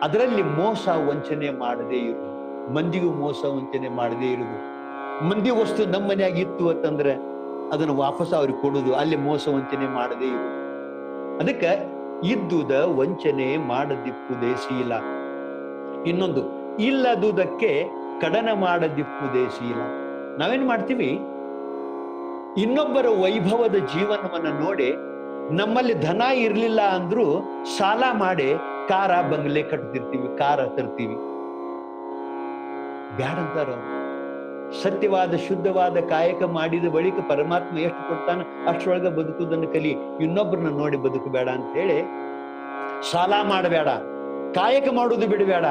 ಅದರಲ್ಲಿ ಮೋಸ ವಂಚನೆ ಮಾಡದೇ ಇರುವುದು, ಮಂದಿಗೂ ಮೋಸ ವಂಚನೆ ಮಾಡದೇ ಇರುವುದು. ಮಂದಿ ವಸ್ತು ನಮ್ಮ ಮನ್ಯಾಗ ಇತ್ತು ಅಂತಂದ್ರೆ ಅದನ್ನು ವಾಪಸ್ ಅವ್ರಿಗೆ ಕೊಡುದು, ಅಲ್ಲಿ ಮೋಸ ವಂಚನೆ ಮಾಡದೇ ಇರುವುದು. ಅದಕ್ಕೆ ಇದ್ದುದ ವಂಚನೆ ಮಾಡದಿಪ್ಪುದೇ ಶೀಲ. ಇನ್ನೊಂದು, ಇಲ್ಲದುದಕ್ಕೆ ಕಡನ ಮಾಡದಿಪ್ಪುದೇ ಶೀಲ. ನಾವೇನ್ ಮಾಡ್ತೀವಿ, ಇನ್ನೊಬ್ಬರ ವೈಭವದ ಜೀವನವನ್ನ ನೋಡಿ ನಮ್ಮಲ್ಲಿ ಧನ ಇರ್ಲಿಲ್ಲ ಅಂದ್ರೂ ಸಾಲ ಮಾಡಿ ಕಾರ ಬಂಗ್ಲೆ ಕಟ್ತಿರ್ತೀವಿ, ಕಾರ ತರ್ತೀವಿ. ಬ್ಯಾಡಂತಾರ. ಸತ್ಯವಾದ ಶುದ್ಧವಾದ ಕಾಯಕ ಮಾಡಿದ ಬಳಿಕ ಪರಮಾತ್ಮ ಎಷ್ಟು ಕೊಡ್ತಾನ ಅಷ್ಟರೊಳಗ ಬದುಕುವುದನ್ನು ಕಲಿ, ಇನ್ನೊಬ್ಬರನ್ನ ನೋಡಿ ಬದುಕಬೇಡ ಅಂತ ಹೇಳಿ ಸಾಲ ಮಾಡಬೇಡ, ಕಾಯಕ ಮಾಡುವುದು ಬಿಡಬೇಡ,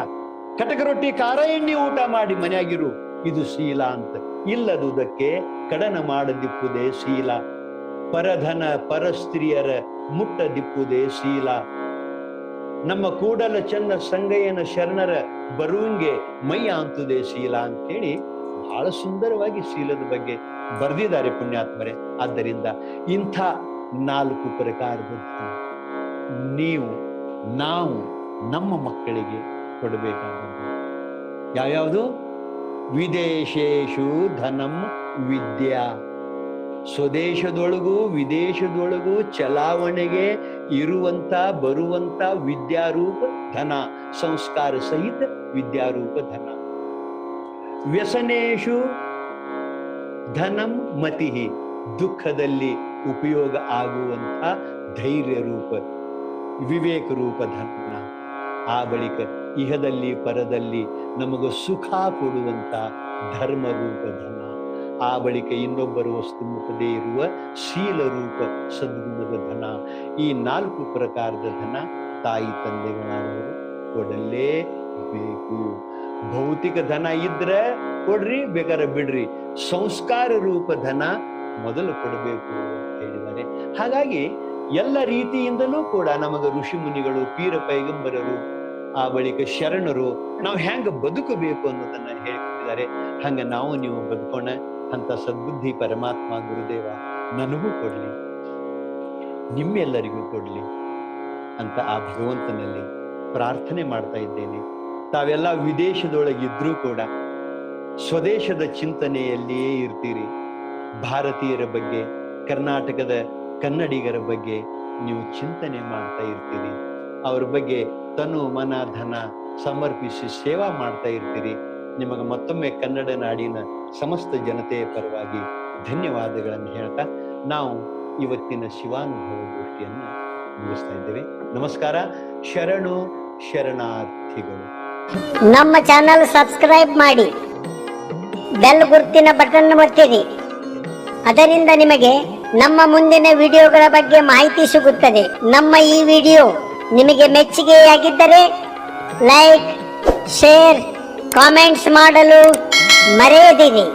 ಕಟಕ ರೊಟ್ಟಿ ಖಾರ ಎಣ್ಣೆ ಊಟ ಮಾಡಿ ಮನೆಯಾಗಿರು, ಇದು ಶೀಲ ಅಂತ. ಇಲ್ಲದುದಕ್ಕೆ ಕಡನ ಮಾಡದಿಪ್ಪುದೇ ಶೀಲ. ಪರಧನ ಪರಸ್ತ್ರೀಯರ ಮುಟ್ಟದಿಪ್ಪುದೇ ಶೀಲ. ನಮ್ಮ ಕೂಡಲ ಚನ್ನ ಸಂಗಯ್ಯನ ಶರಣರ ಬರುವಂಗೆ ಮೈಯ ಅಂತುದೇ ಶೀಲ ಅಂತೇಳಿ ಬಹಳ ಸುಂದರವಾಗಿ ಶೀಲದ ಬಗ್ಗೆ ಬರೆದಿದ್ದಾರೆ ಪುಣ್ಯಾತ್ಮರೇ. ಆದ್ದರಿಂದ ಇಂಥ 4 ಪ್ರಕಾರದ ನೀವು ನಾವು ನಮ್ಮ ಮಕ್ಕಳಿಗೆ ಕೊಡಬೇಕಾದದ್ದು ಯಾವ್ಯಾವುದು? ವಿದೇಶೇಶು ಧನಂ ವಿದ್ಯಾ. ಸ್ವದೇಶದೊಳಗೂ ವಿದೇಶದೊಳಗೂ ಚಲಾವಣೆಗೆ ಇರುವಂತ ಬರುವಂತ ವಿದ್ಯಾರೂಪ ಧನ, ಸಂಸ್ಕಾರ ಸಹಿತ ವಿದ್ಯಾರೂಪ ಧನ. ವ್ಯಸನೇಶು ಧನಂ ಮತಿ. ದುಃಖದಲ್ಲಿ ಉಪಯೋಗ ಆಗುವಂತ ಧೈರ್ಯ ರೂಪ ವಿವೇಕ ರೂಪ ಧನ. ಆ ಬಳಿಕ ಇಹದಲ್ಲಿ ಪರದಲ್ಲಿ ನಮಗ ಸುಖ ಕೊಡುವಂತ ಧರ್ಮ ರೂಪ ಧನ. ಆ ಬಳಿಕ ಇನ್ನೊಬ್ಬರ ವಸ್ತು ಮುಖದೇ ಇರುವ ಶೀಲ ರೂಪ ಸದ್ಗುಣದ ಧನ. ಈ 4 ಪ್ರಕಾರದ ಧನ ತಾಯಿ ತಂದೆಗಳಾದವರು ಕೊಡಲೇಬೇಕು. ಭೌತಿಕ ಧನ ಇದ್ರೆ ಕೊಡ್ರಿ, ಬೇಕಾದ್ರೆ ಬಿಡ್ರಿ, ಸಂಸ್ಕಾರ ರೂಪ ಧನ ಮೊದಲು ಕೊಡಬೇಕು ಅಂತ ಹೇಳಿದ್ದಾರೆ. ಹಾಗಾಗಿ ಎಲ್ಲ ರೀತಿಯಿಂದಲೂ ಕೂಡ ನಮಗ ಋಷಿ ಮುನಿಗಳು, ಪೀರ ಪೈಗಂಬರರು, ಆ ಬಳಿಕ ಶರಣರು ನಾವು ಹೆಂಗ ಬದುಕಬೇಕು ಅನ್ನೋದನ್ನ ಹೇಳಿಕೊಟ್ಟಿದ್ದಾರೆ. ಹಂಗ ನಾವು ನೀವು ಬದುಕೋಣ ಅಂತ ಸದ್ಬುದ್ಧಿ ಪರಮಾತ್ಮ ಗುರುದೇವ ನನಗೂ ಕೊಡ್ಲಿ, ನಿಮ್ಮೆಲ್ಲರಿಗೂ ಕೊಡ್ಲಿ ಅಂತ ಆ ಭಗವಂತನಲ್ಲಿ ಪ್ರಾರ್ಥನೆ ಮಾಡ್ತಾ ಇದ್ದೇನೆ. ತಾವೆಲ್ಲ ವಿದೇಶದೊಳಗಿದ್ರೂ ಕೂಡ ಸ್ವದೇಶದ ಚಿಂತನೆಯಲ್ಲಿಯೇ ಇರ್ತೀರಿ. ಭಾರತೀಯರ ಬಗ್ಗೆ, ಕರ್ನಾಟಕದ ಕನ್ನಡಿಗರ ಬಗ್ಗೆ ನೀವು ಚಿಂತನೆ ಮಾಡ್ತಾ ಇರ್ತೀರಿ. ಅವ್ರ ಬಗ್ಗೆ ತನು ಮನ ಧನ ಸಮರ್ಪಿಸಿ ಸೇವಾ ಮಾಡ್ತಾ ಇರ್ತೀರಿ. ನಿಮಗೆ ಮತ್ತೊಮ್ಮೆ ಕನ್ನಡ ನಾಡಿನ ಸಮಸ್ತ ಜನತೆಯ ಪರವಾಗಿ ಧನ್ಯವಾದಗಳನ್ನು ಹೇಳ್ತಾ ನಾವು ಇವತ್ತಿನ ಶಿವಾನುಭವ ಗೋಷ್ಠಿಯನ್ನು ಮುಗಿಸ್ತಾ ಇದ್ದೇವೆ. ನಮಸ್ಕಾರ. ಶರಣು ಶರಣಾರ್ಥಿಗಳು. ನಮ್ಮ ಚಾನಲ್ ಸಬ್ಸ್ಕ್ರೈಬ್ ಮಾಡಿ, ಬೆಲ್ ಗುರುತಿನ ಬಟನ್ ಒತ್ತಿರಿ. ಅದರಿಂದ ನಿಮಗೆ ನಮ್ಮ ಮುಂದಿನ ವಿಡಿಯೋಗಳ ಬಗ್ಗೆ ಮಾಹಿತಿ ಸಿಗುತ್ತದೆ. ನಮ್ಮ ಈ ವಿಡಿಯೋ ನಿಮಗೆ ಮೆಚ್ಚುಗೆಯಾಗಿದ್ದರೆ ಲೈಕ್, ಶೇರ್, ಕಾಮೆಂಟ್ಸ್ ಮಾಡಲು ಮರೆಯದಿರಿ.